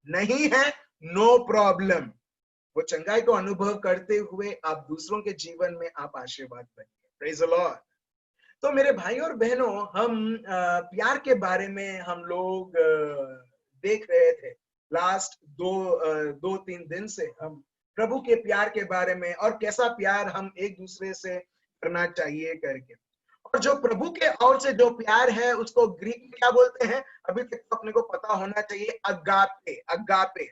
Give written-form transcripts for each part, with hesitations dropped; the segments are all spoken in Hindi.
नहीं है, नो प्रॉब्लम। वो चंगाई को अनुभव करते हुए आप दूसरों के जीवन में आप आशीर्वाद बनिए। Praise the Lord. तो मेरे भाई और बहनों, हम प्यार के बारे में हम लोग देख रहे थे लास्ट 2-3 दिन से। हम प्रभु के प्यार के बारे में और कैसा प्यार हम एक दूसरे से करना चाहिए करके। और जो प्रभु के और से जो प्यार है उसको ग्रीक में क्या बोलते हैं, अभी तक तो अपने को पता होना चाहिए, अगापे। अगापे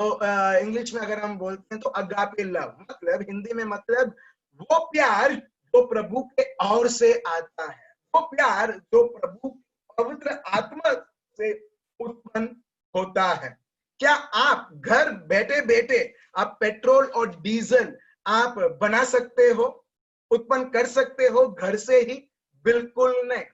तो इंग्लिश में अगर हम बोलते हैं तो अगापे लव, मतलब हिंदी में मतलब वो प्यार जो प्रभु के और से आता है, वो प्यार जो प्रभु पवित्र आत्मा से उत्पन्न होता है। क्या आप घर बैठे बैठे आप पेट्रोल और डीजल आप बना सकते हो, उत्पन्न कर सकते हो घर से ही? बिल्कुल नहीं।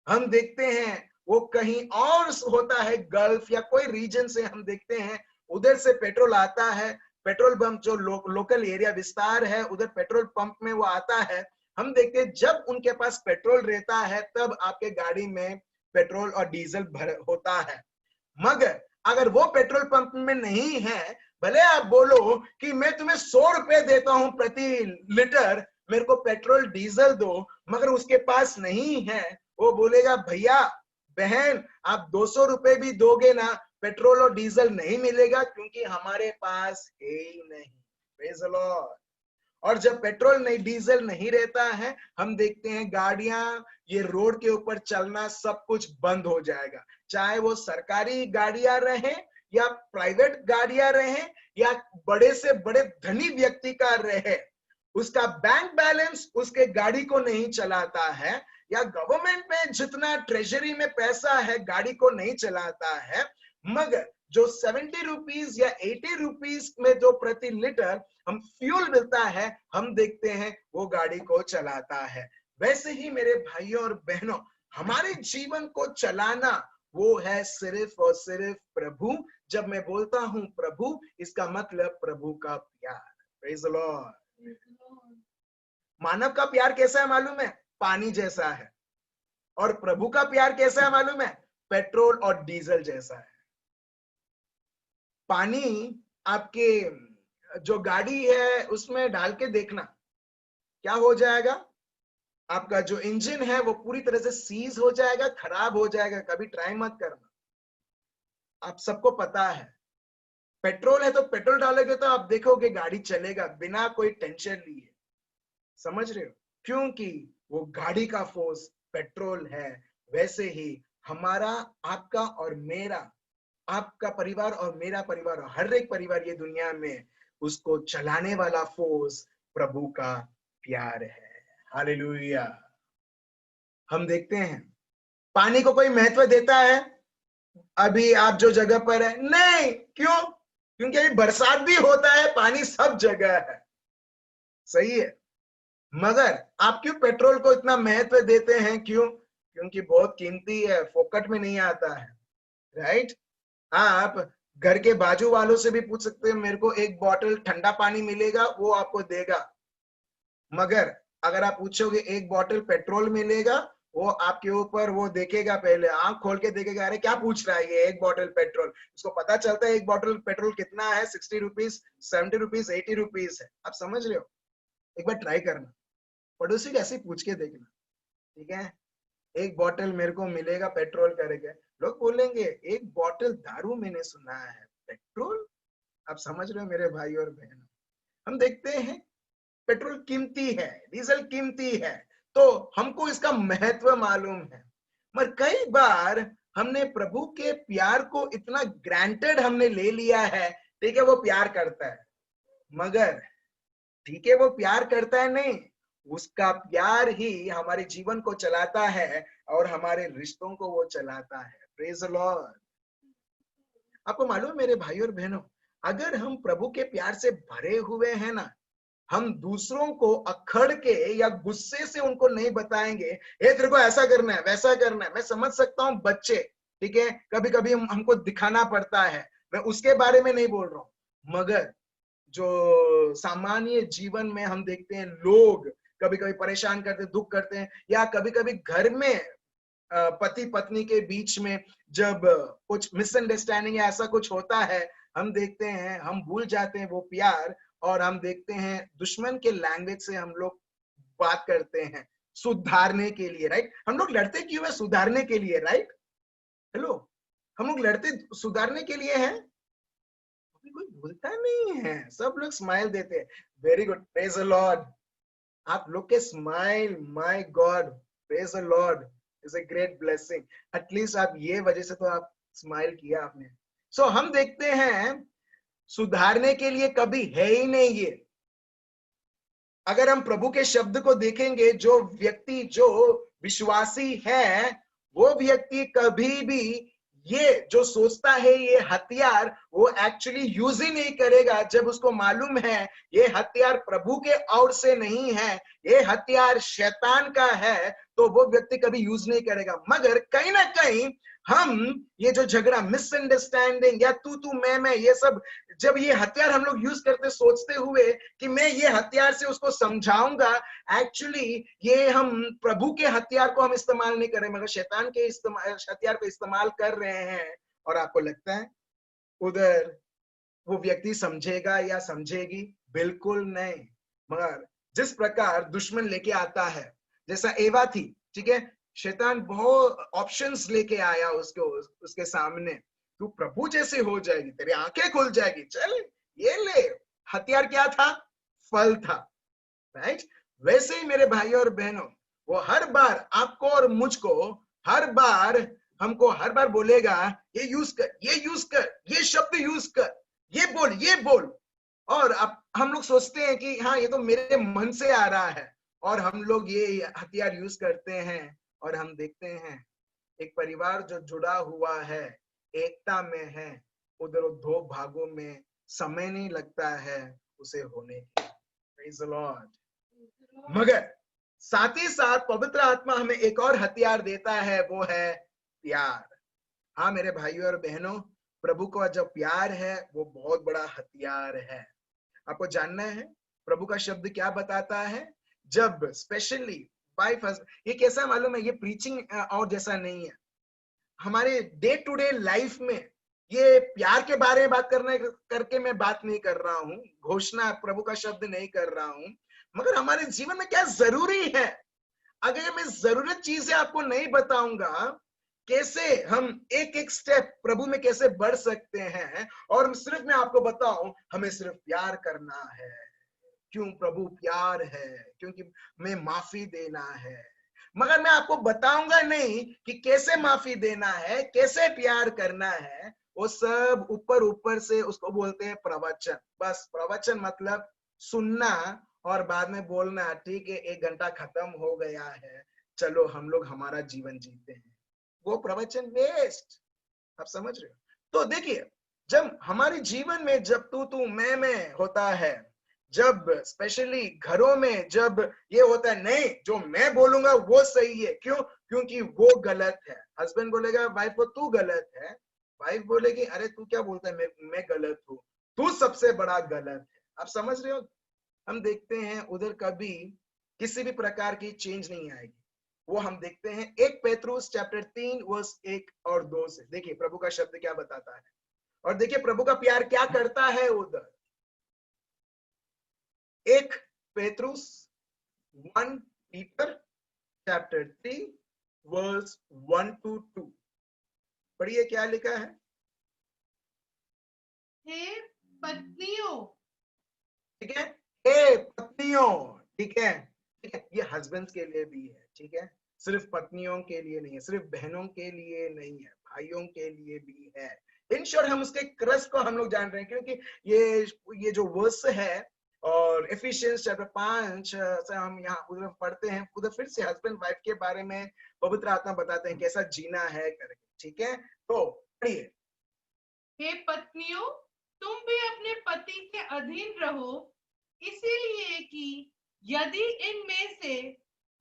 हम देखते हैं वो कहीं और होता है, गल्फ या कोई रीजन से हम देखते हैं उधर से पेट्रोल आता है। पेट्रोल पंप जो लोकल एरिया विस्तार है उधर पेट्रोल पंप में वो आता है। हम देखते हैं जब उनके पास पेट्रोल रहता है तब आपके गाड़ी में पेट्रोल और डीजल भर होता है। मगर अगर वो पेट्रोल पंप में नहीं है, भले आप बोलो कि मैं तुम्हें 100 रुपए देता हूं प्रति लीटर, मेरे को पेट्रोल डीजल दो, मगर उसके पास नहीं है, वो बोलेगा भैया बहन आप 200 रुपए भी दोगे ना, पेट्रोल और डीजल नहीं मिलेगा क्योंकि हमारे पास है ही नहीं। Praise the Lord. और जब पेट्रोल नहीं डीजल नहीं रहता है, हम देखते हैं गाड़ियां ये रोड के ऊपर चलना सब कुछ बंद हो जाएगा। चाहे वो सरकारी गाड़ियां रहे या प्राइवेट गाड़ियां रहे या बड़े से बड़े धनी व्यक्ति का रहे, उसका बैंक बैलेंस उसके गाड़ी को नहीं चलाता है, या गवर्नमेंट में जितना ट्रेजरी में पैसा है गाड़ी को नहीं चलाता है, मगर जो 70 रुपीज या 80 रुपीज में जो प्रति लीटर हम फ्यूल मिलता है, हम देखते हैं वो गाड़ी को चलाता है। वैसे ही मेरे भाइयों और बहनों, हमारे जीवन को चलाना वो है सिर्फ और सिर्फ प्रभु। जब मैं बोलता हूं प्रभु, इसका मतलब प्रभु का प्यार। Praise the Lord. मानव का प्यार कैसा है मालूम है? पानी जैसा है। और प्रभु का प्यार कैसा है मालूम है? पेट्रोल और डीजल जैसा है। पानी आपके जो गाड़ी है उसमें डाल के देखना क्या हो जाएगा, आपका जो इंजन है वो पूरी तरह से सीज हो जाएगा, खराब हो जाएगा। कभी ट्राई मत करना, आप सबको पता है। पेट्रोल है तो पेट्रोल डालोगे तो आप देखोगे गाड़ी चलेगा बिना कोई टेंशन लिए। समझ रहे हो? क्योंकि वो गाड़ी का फोर्स पेट्रोल है। वैसे ही हमारा, आपका और मेरा, आपका परिवार और मेरा परिवार, हर एक परिवार ये दुनिया में, उसको चलाने वाला फोर्स प्रभु का प्यार है। हालेलुया। हम देखते हैं पानी को कोई महत्व देता है अभी आप जो जगह पर है? नहीं। क्यों? क्योंकि अभी बरसात भी होता है, पानी सब जगह है। सही है। मगर आप क्यों पेट्रोल को इतना महत्व देते हैं? क्यों? क्योंकि बहुत कीमती है, फोकट में नहीं आता है। राइट? आप घर के बाजू वालों से भी पूछ सकते हैं, मेरे को एक बॉटल ठंडा पानी मिलेगा, वो आपको देगा। मगर अगर आप पूछोगे एक बॉटल पेट्रोल मिलेगा, वो आपके ऊपर वो देखेगा, पहले आंख खोल के देखेगा, अरे क्या पूछ रहा है ये, एक बॉटल पेट्रोल। उसको पता चलता है एक बॉटल पेट्रोल कितना है, 60 रुपीज, 70 रुपीज, 80 रुपीज है। आप समझ रहे हो? एक बार ट्राई करना, पड़ोसी को ऐसे पूछ के देखना, ठीक है, एक बॉटल मेरे को मिलेगा पेट्रोल करके। लोग बोलेंगे एक बॉटल दारू मैंने सुना है, पेट्रोल? आप समझ रहे हो मेरे भाई और बहन? हम देखते हैं पेट्रोल कीमती है, डीजल कीमती है, तो हमको इसका महत्व मालूम है। मगर कई बार हमने प्रभु के प्यार को इतना ग्रांटेड हमने ले लिया है। ठीक है वो प्यार करता है, मगर ठीक है वो प्यार करता है नहीं, उसका प्यार ही हमारे जीवन को चलाता है और हमारे रिश्तों को वो चलाता है। Praise the Lord. आपको मालूम मेरे भाई और बहनों, अगर हम प्रभु के प्यार से भरे हुए हैं ना, हम दूसरों को अखड़ के या गुस्से से उनको नहीं बताएंगे, ए तेरे को ऐसा करना है वैसा करना है। मैं समझ सकता हूं बच्चे, ठीक है, कभी कभी हमको दिखाना पड़ता है, मैं उसके बारे में नहीं बोल रहा हूं। मगर जो सामान्य जीवन में हम देखते हैं लोग कभी कभी परेशान करते, दुख करते हैं, या कभी कभी घर में पति पत्नी के बीच में जब कुछ मिसअंडरस्टैंडिंग या ऐसा कुछ होता है, हम देखते हैं, हम भूल जाते हैं वो प्यार, और हम देखते हैं दुश्मन के लैंग्वेज से हम लोग बात करते हैं सुधारने के लिए, राइट? हम लोग लड़ते क्यों है? सुधारने के लिए, राइट? हेलो, हम लोग लड़ते सुधारने के लिए हैं। कोई बोलता नहीं है, सब लोग स्माइल देते हैं। Very good, praise the Lord. आप लोग के smile, my God, praise the Lord, is a great blessing. At least आप ये वजह से तो आप स्माइल किया आपने। सो हम देखते हैं सुधारने के लिए कभी है ही नहीं ये। अगर हम प्रभु के शब्द को देखेंगे, जो व्यक्ति जो विश्वासी है, वो व्यक्ति कभी भी ये जो सोचता है ये हथियार, वो एक्चुअली यूज ही नहीं करेगा जब उसको मालूम है ये हथियार प्रभु के ओर से नहीं है, ये हथियार शैतान का है, तो वो व्यक्ति कभी यूज नहीं करेगा। मगर कहीं ना कहीं हम ये जो झगड़ा, मिसअंडरस्टैंडिंग या तू मैं ये सब, जब ये हथियार हम लोग यूज करते सोचते हुए कि मैं ये हथियार से उसको समझाऊंगा, एक्चुअली ये हम प्रभु के हथियार को हम इस्तेमाल नहीं कर रहे, मगर शैतान के हथियार को इस्तेमाल कर रहे हैं। और आपको लगता है उधर वो व्यक्ति समझेगा या समझेगी? बिल्कुल नहीं। मगर जिस प्रकार दुश्मन लेके आता है, जैसा एवा थी, ठीक है, शैतान बहुत ऑप्शंस लेके आया उसके सामने, तू प्रभु जैसे हो जाएगी, तेरी आंखें खुल जाएगी, चल ये ले। हथियार क्या था? फल था, राइट? वैसे ही मेरे भाई और बहनों, वो हर बार आपको और मुझको हर बार हमको हर बार बोलेगा, ये यूज कर, ये यूज कर, ये शब्द यूज कर, ये बोल, ये बोल। और अब हम लोग सोचते हैं कि हाँ ये तो मेरे मन से आ रहा है, और हम लोग ये हथियार यूज करते हैं। और हम देखते हैं एक परिवार जो जुड़ा हुआ है, एकता में है, उधर दो भागों में समय नहीं लगता है उसे होने के। Praise the Lord. मगर साथ ही साथ पवित्र आत्मा हमें एक और हथियार देता है, वो है प्यार। हाँ मेरे भाइयों और बहनों, प्रभु का जो प्यार है वो बहुत बड़ा हथियार है। आपको जानना है प्रभु का शब्द क्या बताता है? जब स्पेशली वाइफ, ये कैसा मालूम है, ये प्रीचिंग और जैसा नहीं है, हमारे डे टू डे लाइफ में ये प्यार के बारे में बात करने करके मैं बात नहीं कर रहा हूँ, घोषणा प्रभु का शब्द नहीं कर रहा हूँ, मगर हमारे जीवन में क्या जरूरी है। अगर मैं जरूरत चीजें आपको नहीं बताऊंगा, कैसे हम एक एक स्टेप प्रभु में कैसे बढ़ सकते हैं, और सिर्फ मैं आपको बताऊं हमें सिर्फ प्यार करना है। क्यों? प्रभु प्यार है, क्योंकि मैं माफी देना है। मगर मैं आपको बताऊंगा नहीं कि कैसे माफी देना है, कैसे प्यार करना है। वो सब ऊपर ऊपर से उसको बोलते हैं प्रवचन। बस प्रवचन मतलब सुनना और बाद में बोलना, ठीक है 1 घंटा खत्म हो गया है, चलो हम लोग हमारा जीवन जीते हैं। वो प्रवचन वेस्ट। आप समझ रहे हो? तो देखिए, जब हमारे जीवन में जब तू मैं होता है, जब स्पेशली घरों में जब ये होता है, नहीं जो मैं बोलूंगा वो सही है, क्यों? क्योंकि वो गलत है। हस्बैंड बोलेगा वाइफ को तू गलत है, वाइफ बोलेगी अरे तू क्या बोलता है, मैं गलत हूँ, तू सबसे बड़ा गलत है। आप समझ रहे हो? हम देखते हैं उधर कभी किसी भी प्रकार की चेंज नहीं आएगी। वो हम देखते हैं 1 पेत्रुस चैप्टर 3 वर्स 1 और 2 से। देखिए प्रभु का शब्द क्या बताता है, और देखिए प्रभु का प्यार क्या करता है उधर। 1 पेत्रुस 1 पीटर चैप्टर 3 वर्स 1 to 2। पढ़िए क्या लिखा है। हे पत्नियों, ठीक है, हे पत्नियों, ठीक है, ठीक है, ये हस्बैंड्स के लिए भी है, ठीक है, सिर्फ पत्नियों के लिए नहीं है, सिर्फ बहनों के लिए नहीं है, भाइयों के लिए भी है। इन शॉर्ट हम उसके क्रस को हम लोग जान रहे हैं, क्योंकि ये जो वर्स है, और एफिशिएंस चैप्टर 5 से हम यहाँ उधर पढ़ते हैं, उधर फिर से हस्बैंड वाइफ के बारे में पवित्र आत्मा बताते हैं कैसा जीना है करके, ठीक है। तो पढ़िए। हे पत्नियों, तुम भी अपने पति के अधीन रहो, इसीलिए कि यदि इनमें से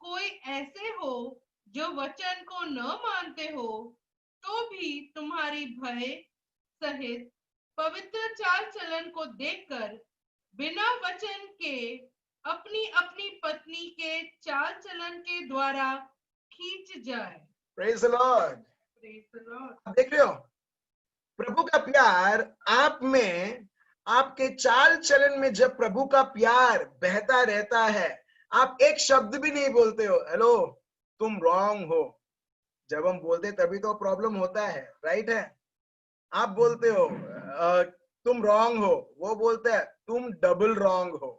कोई ऐसे हो जो वचन को न मानते हो, तो भी तुम्हारी भय सहित पवित्र चाल चलन को देखकर बिना वचन के अपनी अपनी पत्नी के चाल चलन के द्वारा खींच जाए। Praise the Lord. Praise the Lord. आप देख रहे हो, प्रभु का प्यार आप में, आपके चाल चलन में जब प्रभु का प्यार बहता रहता है, आप एक शब्द भी नहीं बोलते हो हेलो तुम रॉन्ग हो। जब हम बोलते तभी तो प्रॉब्लम होता है, राइट है। आप बोलते हो तुम रॉन्ग हो, वो बोलता है तुम डबल रॉन्ग हो।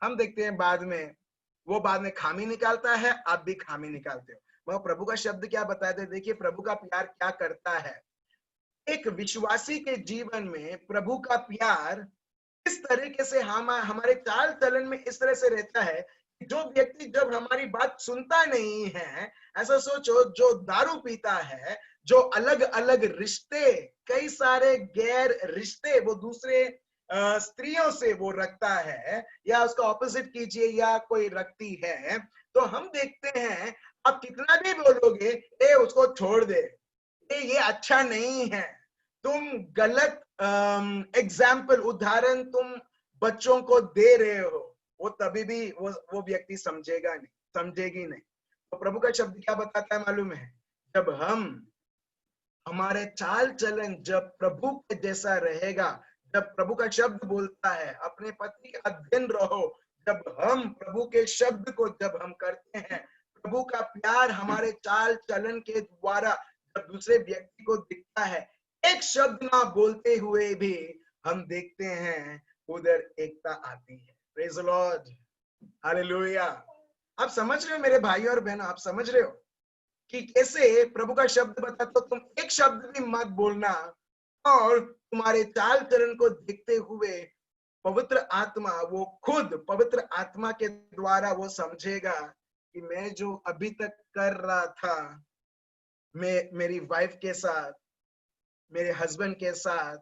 हम देखते हैं बाद में, वो बाद में खामी निकालता है, आप भी खामी निकालते हो। वह प्रभु का शब्द क्या बताते हैं, देखिए प्रभु का प्यार क्या करता है। एक विश्वासी के जीवन में प्रभु का प्यार इस तरीके से हमारे चाल चलन में इस तरह से रहता है कि जो व्यक्ति जब हमारी बात सुनता नहीं है, ऐसा सोचो जो दारू पीता है, जो अलग अलग रिश्ते, कई सारे गैर रिश्ते वो दूसरे स्त्रियों से वो रखता है, या उसका ऑपोजिट कीजिए या कोई रखती है, तो हम देखते हैं आप कितना भी बोलोगे ए उसको छोड़ दे, ये अच्छा नहीं है, तुम गलत एग्जाम्पल उदाहरण तुम बच्चों को दे रहे हो, वो तभी भी वो व्यक्ति समझेगा नहीं, समझेगी नहीं। तो प्रभु का शब्द क्या बताता है मालूम है, जब हम हमारे चाल चलन जब प्रभु के जैसा रहेगा, जब प्रभु का शब्द बोलता है अपने पति का अधीन रहो, जब हम प्रभु के शब्द को जब हम करते हैं, प्रभु का प्यार हमारे चाल चलन के द्वारा जब दूसरे व्यक्ति को दिखता है, एक शब्द ना बोलते हुए भी हम देखते हैं उधर एकता आती है। Praise the Lord, hallelujah. आप समझ रहे हो मेरे भाई और बहनों, आप समझ रहे हो कि कैसे प्रभु का शब्द बताता, तो तुम एक शब्द भी मत बोलना, और तुम्हारे चाल चलन को देखते हुए पवित्र आत्मा वो खुद पवित्र आत्मा के द्वारा वो समझेगा कि मैं जो अभी तक कर रहा था, मैं मेरी वाइफ के साथ, मेरे हस्बैंड के साथ,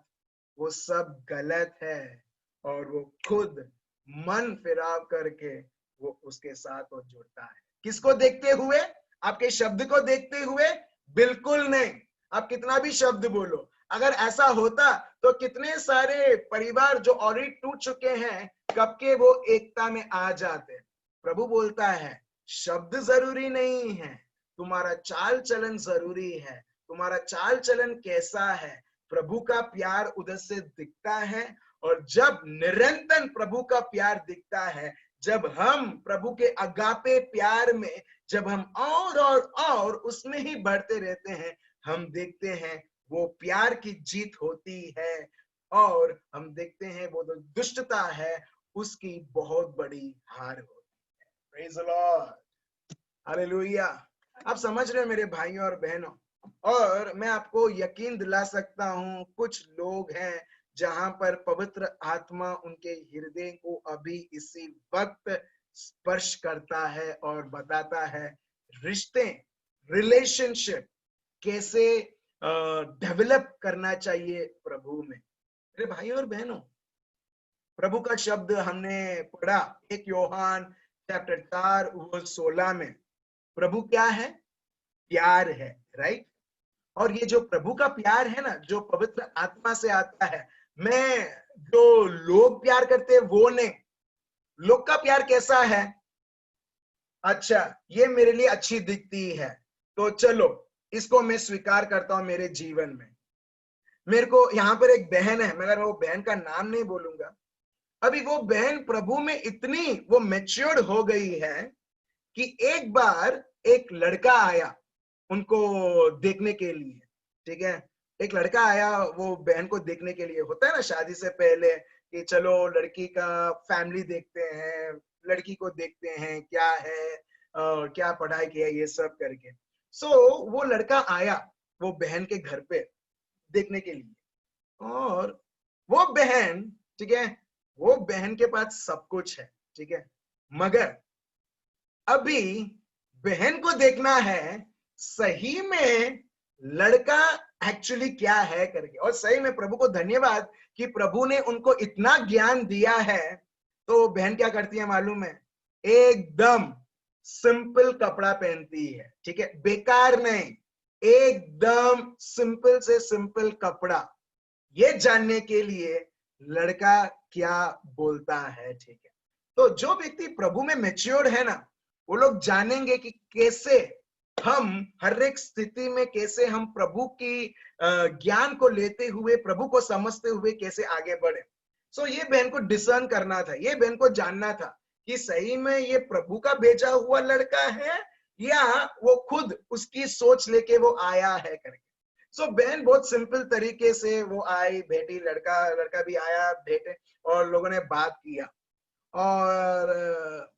वो सब गलत है, और वो खुद मन फिराव करके वो उसके साथ वो जुड़ता है। किसको देखते हुए? आपके शब्द को देखते हुए? बिल्कुल नहीं। आप कितना भी शब्द बोलो, अगर ऐसा होता तो कितने सारे परिवार जो ऑलरेडी टूट चुके हैं कब के वो एकता में आ जाते। प्रभु बोलता है शब्द जरूरी नहीं है, तुम्हारा चाल चलन जरूरी है। तुम्हारा चाल चलन कैसा है, प्रभु का प्यार उधर से दिखता है। और जब निरंतर प्रभु का प्यार दिखता है, जब हम प्रभु के अगापे प्यार में जब हम और उसमें ही बढ़ते रहते हैं, हम देखते हैं वो प्यार की जीत होती है, और हम देखते हैं वो जो दुष्टता है उसकी बहुत बड़ी हार होती है। Praise the Lord, hallelujah. आप समझ रहे हो मेरे भाइयों और बहनों, और मैं आपको यकीन दिला सकता हूं कुछ लोग हैं जहां पर पवित्र आत्मा उनके हृदय को अभी इसी वक्त स्पर्श करता है और बताता है रिश्ते, रिलेशनशिप कैसे डेवलप करना चाहिए प्रभु में। मेरे भाइयों और बहनों, प्रभु का शब्द हमने पढ़ा 1 यूहन्ना चैप्टर 4:16 में, प्रभु क्या है? प्यार है, राइट। और ये जो प्रभु का प्यार है ना, जो पवित्र आत्मा से आता है, मैं जो लोग प्यार करते हैं वो नहीं। लोग का प्यार कैसा है? अच्छा ये मेरे लिए अच्छी दिखती है तो चलो इसको मैं स्वीकार करता हूं मेरे जीवन में। मेरे को यहाँ पर एक बहन है, मगर वो बहन का नाम नहीं बोलूंगा। अभी वो बहन प्रभु में इतनी वो मैच्योर्ड हो गई है कि एक बार एक लड़का आया उनको देखने के लिए, ठीक है। एक लड़का आया वो बहन को देखने के लिए, होता है ना शादी से पहले कि चलो लड़की का फैमिली देखते हैं, लड़की को देखते हैं क्या है, क्या पढ़ाई किया, ये सब करके। सो वो लड़का आया वो बहन के घर पे देखने के लिए, और वो बहन, ठीक है, वो बहन के पास सब कुछ है, ठीक है, मगर अभी बहन को देखना है सही में लड़का एक्चुअली क्या है करके। और सही में प्रभु को धन्यवाद कि प्रभु ने उनको इतना ज्ञान दिया है। तो बहन क्या करती है मालूम है? एकदम सिंपल कपड़ा पहनती है, ठीक है, बेकार नहीं, एकदम सिंपल से सिंपल कपड़ा, ये जानने के लिए लड़का क्या बोलता है, ठीक है। तो जो व्यक्ति प्रभु में मैच्योर्ड है ना, वो लोग जानेंगे कि कैसे हम हर एक स्थिति में कैसे हम प्रभु की ज्ञान को लेते हुए, प्रभु को समझते हुए कैसे आगे बढ़े। सो ये बहन को डिसर्न करना था, ये बहन को जानना था कि सही में ये प्रभु का भेजा हुआ लड़का है या वो खुद उसकी सोच लेके वो आया है करके। सो बहन बहुत सिंपल तरीके से वो आई, बेटी, लड़का भी आया, बेटे, और लोगों ने बात किया और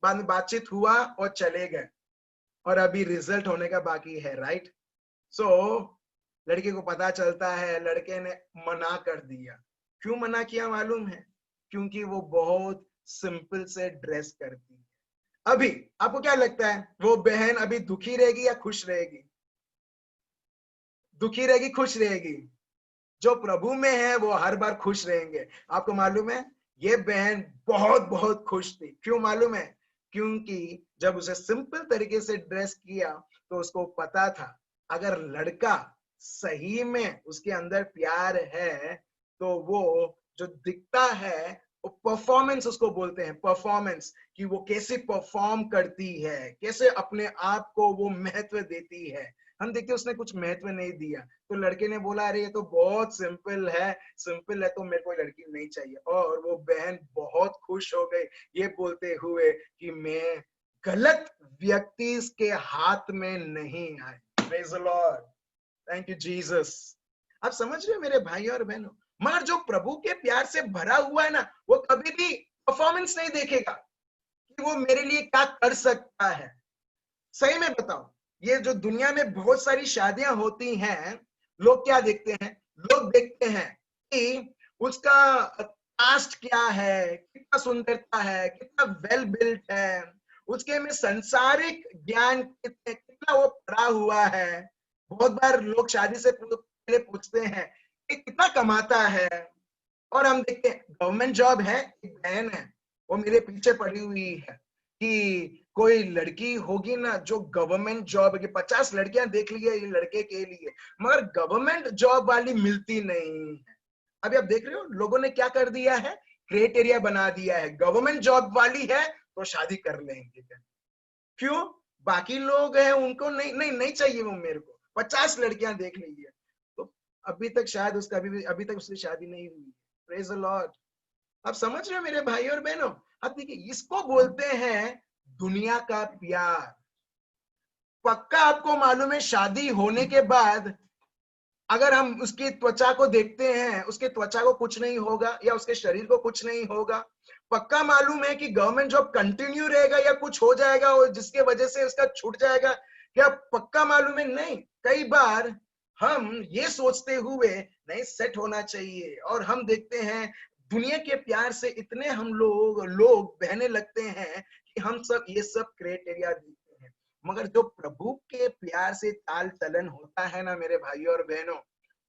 बाद में बातचीत हुआ और चले गए, और अभी रिजल्ट होने का बाकी है, राइट। सो लड़के को पता चलता है लड़के ने मना कर दिया। क्यों मना किया मालूम है? क्योंकि वो बहुत सिंपल से ड्रेस करती है। अभी आपको क्या लगता है, वो बहन अभी दुखी रहेगी या खुश रहेगी? दुखी रहेगी, खुश रहेगी? जो प्रभु में है वो हर बार खुश रहेंगे। आपको मालूम है ये बहन बहुत बहुत खुश थी। क्यों मालूम है? क्योंकि जब उसे सिंपल तरीके से ड्रेस किया तो उसको पता था अगर लड़का सही में उसके अंदर प्यार है तो वो जो दिखता है वो परफॉर्मेंस उसको बोलते हैं, परफॉर्मेंस, कि वो कैसे परफॉर्म करती है, कैसे अपने आप को वो महत्व देती है। हम देखते उसने कुछ महत्व नहीं दिया तो लड़के ने बोला अरे ये तो बहुत सिंपल है, सिंपल है तो मेरे को लड़की नहीं चाहिए। और वो बहन बहुत खुश हो गई ये बोलते हुए कि मैं गलत व्यक्ति के हाथ में नहीं आई। Praise the Lord, thank you Jesus. आप समझ रहे हो मेरे भाई और बहनों? मगर जो प्रभु के प्यार से भरा हुआ है ना, वो कभी भी परफॉर्मेंस नहीं देखेगा कि वो मेरे लिए क्या कर सकता है। सही में बताओ, ये जो दुनिया में बहुत सारी शादियां होती हैं, लोग क्या देखते हैं? लोग देखते हैं कि उसका कास्ट क्या है, कितना सुंदरता है, कितना वेल बिल्ट है, उसके में संसारिक ज्ञान कितना वो पढ़ा हुआ है। बहुत बार लोग शादी से पहले पूछते हैं कि कितना कमाता है। और हम देखते हैं गवर्नमेंट जॉब है, एक बहन है वो मेरे पीछे पड़ी हुई है कि कोई लड़की होगी ना जो गवर्नमेंट जॉब की, 50 लड़कियां देख ली है ये लड़के के लिए, मगर गवर्नमेंट जॉब वाली मिलती नहीं है। अभी आप देख रहे हो लोगों ने क्या कर दिया है, क्राइटेरिया बना दिया है, गवर्नमेंट जॉब वाली है तो शादी कर लेंगे। क्यों? बाकी लोग हैं उनको नहीं नहीं नहीं चाहिए, वो मेरे को 50 लड़कियां देख ली है तो अभी तक शायद उसका अभी तक उसकी शादी नहीं हुई। Praise the Lord. आप समझ रहे हो मेरे भाई और बहनों? आप देखिए इसको बोलते हैं दुनिया का प्यार। पक्का आपको मालूम है शादी होने के बाद अगर हम उसकी त्वचा को देखते हैं, उसके त्वचा को कुछ नहीं होगा या उसके शरीर को कुछ नहीं होगा। पक्का मालूम है कि गवर्नमेंट जॉब कंटिन्यू रहेगा या कुछ हो जाएगा और जिसके वजह से उसका छूट जाएगा? क्या पक्का मालूम है? नहीं। कई बार हम ये सोचते हुए नहीं सेट होना चाहिए और हम देखते हैं दुनिया के प्यार से इतने हम लोग बहने लगते हैं कि हम सब ये सब क्राइटेरिया देखते हैं। मगर जो प्रभु के प्यार से ताल चलन होता है ना मेरे भाइयों और बहनों,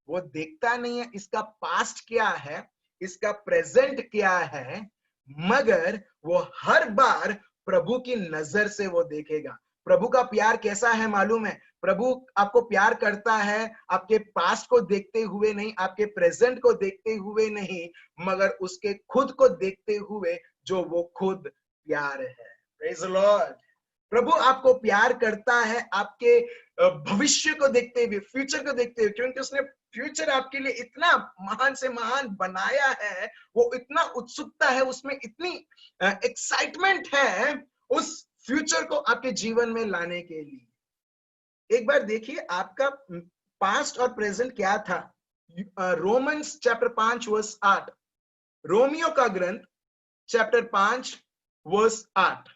वो देखता नहीं है इसका पास्ट क्या है, इसका प्रेजेंट क्या है, मगर वो हर बार प्रभु की नजर से वो देखेगा। प्रभु का प्यार कैसा है मालूम है? प्रभु आपको प्यार करता है आपके पास्ट को देखते हुए नहीं, आपके प्रेजेंट को देखते हुए नहीं, मगर उसके खुद को देखते हुए जो वो खुद प्यार है। Praise the Lord. प्रभु आपको प्यार करता है आपके भविष्य को देखते हुए, फ्यूचर को देखते हुए, क्योंकि उसने फ्यूचर आपके लिए इतना महान से महान बनाया है, वो इतना उत्सुकता है उसमें, इतनी एक्साइटमेंट है उस फ्यूचर को आपके जीवन में लाने के लिए। एक बार देखिए आपका पास्ट और प्रेजेंट क्या था। रोमन्स चैप्टर 5 वर्स 8, रोमियो का ग्रंथ चैप्टर 5 वर्स 8।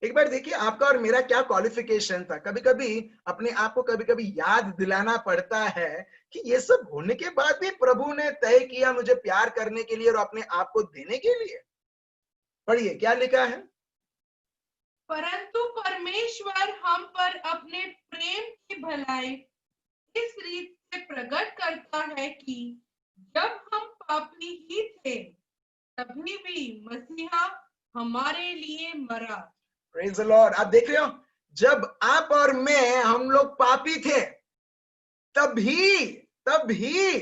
एक बार देखिए आपका और मेरा क्या क्वालिफिकेशन था। कभी कभी अपने आप को कभी कभी याद दिलाना पड़ता है कि ये सब होने के बाद भी प्रभु ने तय किया मुझे प्यार करने के लिए और अपने आप को देने के लिए। पढ़िए क्या लिखा है। परंतु परमेश्वर हम पर अपने प्रेम की भलाई इस रीत से प्रकट करता है कि जब हम पापी ही थे तभी भी मसीहा हमारे लिए मरा। Praise the Lord. आप देख रहे हो, जब आप और मैं हम लोग पापी थे तभी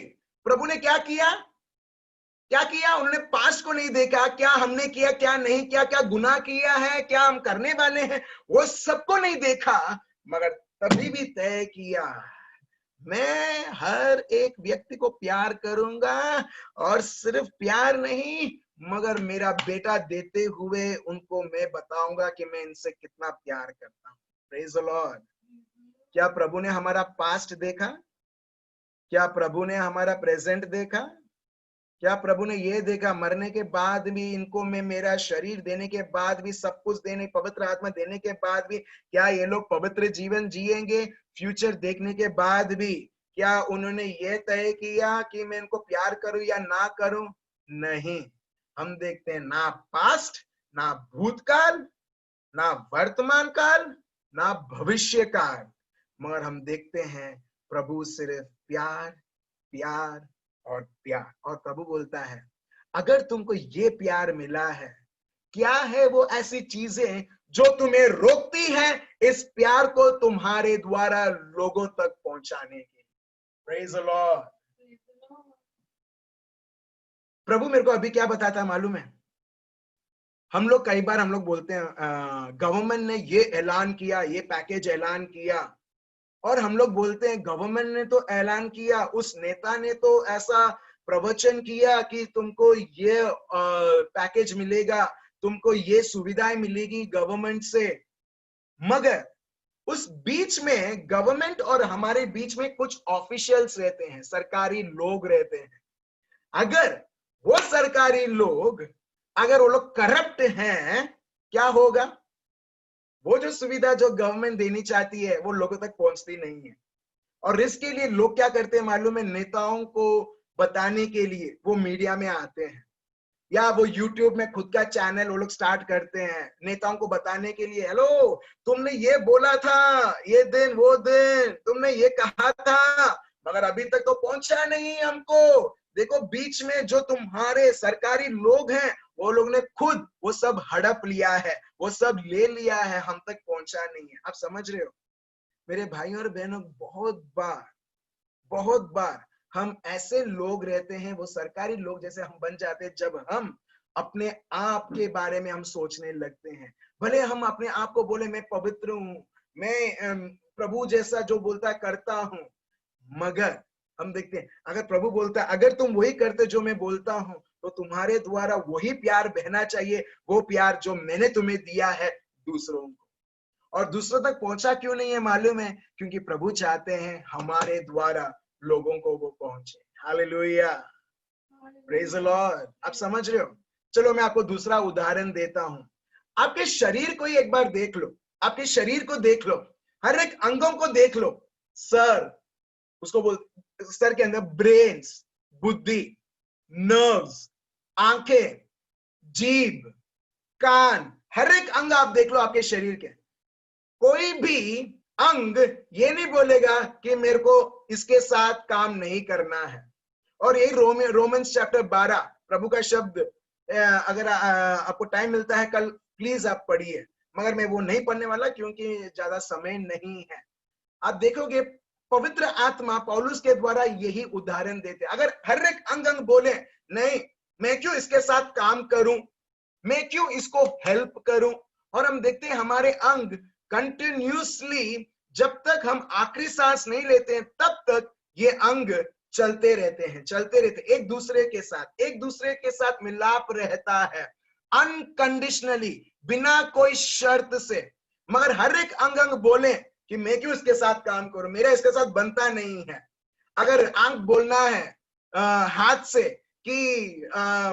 प्रभु ने क्या किया? क्या किया? उन्होंने पास्ट को नहीं देखा, क्या हमने किया क्या नहीं किया, क्या गुनाह किया है, क्या हम करने वाले हैं, वो सबको नहीं देखा, मगर तभी भी तय किया, मैं हर एक व्यक्ति को प्यार करूंगा, और सिर्फ प्यार नहीं, मगर मेरा बेटा देते हुए उनको मैं बताऊंगा कि मैं इनसे कितना प्यार करता हूं। Praise the Lord. क्या प्रभु ने हमारा पास्ट देखा? क्या प्रभु ने हमारा प्रेजेंट देखा? क्या प्रभु ने ये देखा मरने के बाद भी इनको मैं मेरा शरीर देने के बाद भी, सब कुछ देने, पवित्र आत्मा देने के बाद भी, क्या ये लोग पवित्र जीवन जिएंगे? फ्यूचर देखने के बाद भी क्या उन्होंने ये तय किया कि मैं इनको प्यार करूं या ना करूं? नहीं। हम देखते हैं ना पास्ट, ना भूतकाल, ना वर्तमान काल, ना भविष्य काल, मगर हम देखते हैं प्रभु सिर्फ प्यार, प्यार और प्यार। और प्रभु बोलता है, अगर तुमको ये प्यार मिला है, क्या है वो ऐसी चीजें जो तुम्हें रोकती है इस प्यार को तुम्हारे द्वारा लोगों तक पहुंचाने के? Praise the Lord. प्रभु मेरे को अभी क्या बताता मालूम है? हम लोग कई बार हम लोग बोलते हैं गवर्नमेंट ने ये ऐलान किया, ये पैकेज ऐलान किया, और हम लोग बोलते हैं गवर्नमेंट ने तो ऐलान किया, उस नेता ने तो ऐसा प्रवचन किया कि तुमको ये पैकेज मिलेगा, तुमको ये सुविधाएं मिलेगी गवर्नमेंट से। मगर उस बीच में गवर्नमेंट और हमारे बीच में कुछ ऑफिशियल्स रहते हैं, सरकारी लोग रहते हैं। अगर वो सरकारी लोग, अगर वो लोग करप्ट हैं, क्या होगा? वो जो सुविधा जो गवर्नमेंट देनी चाहती है वो लोगों तक पहुंचती नहीं है। और इसके लिए लोग क्या करते हैं मालूम है? नेताओं को बताने के लिए वो मीडिया में आते हैं, या वो यूट्यूब में खुद का चैनल वो लोग स्टार्ट करते हैं नेताओं को बताने के लिए, हेलो तुमने ये बोला था, ये दिन वो दिन तुमने ये कहा था, मगर अभी तक तो पहुंचा नहीं हमको। देखो बीच में जो तुम्हारे सरकारी लोग हैं वो लोग ने खुद वो सब हड़प लिया है, वो सब ले लिया है, हम तक पहुंचा नहीं है। आप समझ रहे हो मेरे भाइयों और बहनों? बहुत बार हम ऐसे लोग रहते हैं, वो सरकारी लोग जैसे हम बन जाते हैं जब हम अपने आप के बारे में हम सोचने लगते हैं। भले हम अपने आप को बोले मैं पवित्र हूं, मैं प्रभु जैसा जो बोलता है करता हूं, मगर हम देखते हैं अगर प्रभु बोलता है अगर तुम वही करते जो मैं बोलता हूं, तो तुम्हारे द्वारा वही प्यार बहना चाहिए, वो प्यार जो मैंने तुम्हें दिया है दूसरों को। और दूसरों तक पहुंचा क्यों नहीं है मालूम है? क्योंकि प्रभु चाहते हैं हमारे द्वारा लोगों को वो पहुंचे। Hallelujah, praise the Lord. आप समझ रहे हो? चलो मैं आपको दूसरा उदाहरण देता हूं। आपके शरीर को ही एक बार देख लो, आपके शरीर को देख लो, हर एक अंगों को देख लो। सर, उसको बोल, सर के अंदर ब्रेन्स, बुद्धि, नर्व्स, आंखें, जीभ, कान, हर एक अंग आप देख लो आपके शरीर के। कोई भी अंग ये नहीं बोलेगा कि मेरे को इसके साथ काम नहीं करना है। और यही रोमन्स चैप्टर 12 प्रभु का शब्द, अगर आपको टाइम मिलता है कल प्लीज आप पढ़िए, मगर मैं वो नहीं पढ़ने वाला क्योंकि ज्यादा समय नहीं है। आप देखोगे पवित्र आत्मा पौलुस के द्वारा यही उदाहरण देते। अगर हर एक अंग अंग बोले नहीं मैं क्यों इसके साथ काम करूं, मैं क्यों इसको हेल्प करूं, और हम देखते हैं हमारे अंग कंटिन्यूसली जब तक हम आखिरी सांस नहीं लेते हैं तब तक ये अंग चलते रहते एक दूसरे के साथ मिलाप रहता है अनकंडीशनली, बिना कोई शर्त से। मगर हर एक अंग अंग बोले कि मैं क्यों इसके साथ काम करूं, मेरा इसके साथ बनता नहीं है। अगर आंख बोलना है हाथ से कि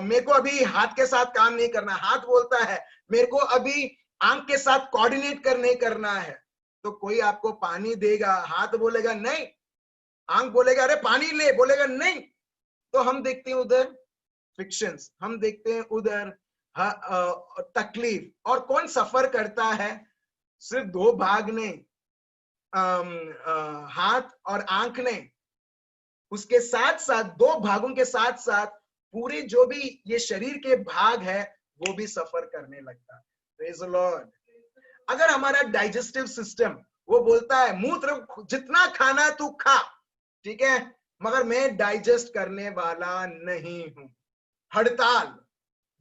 मेरे को अभी हाथ के साथ काम नहीं करना, हाथ बोलता है मेरे को अभी आंख के साथ कोऑर्डिनेट कर नहीं करना है, तो कोई आपको पानी देगा, हाथ बोलेगा नहीं, आंख बोलेगा अरे पानी ले, बोलेगा नहीं। तो हम देखते हैं उधर फ्रिक्शंस, हम देखते हैं उधर तकलीफ। और कौन सफर करता है? सिर्फ दो भाग ने, हाथ और आंख ने, उसके साथ साथ दो भागों के साथ साथ पूरे जो भी ये शरीर के भाग है वो भी सफर करने लगता है। Praise the Lord. अगर हमारा डाइजेस्टिव सिस्टम वो बोलता है मूत्र जितना खाना तू खा, ठीक है, मगर मैं डाइजेस्ट करने वाला नहीं हूं, हड़ताल,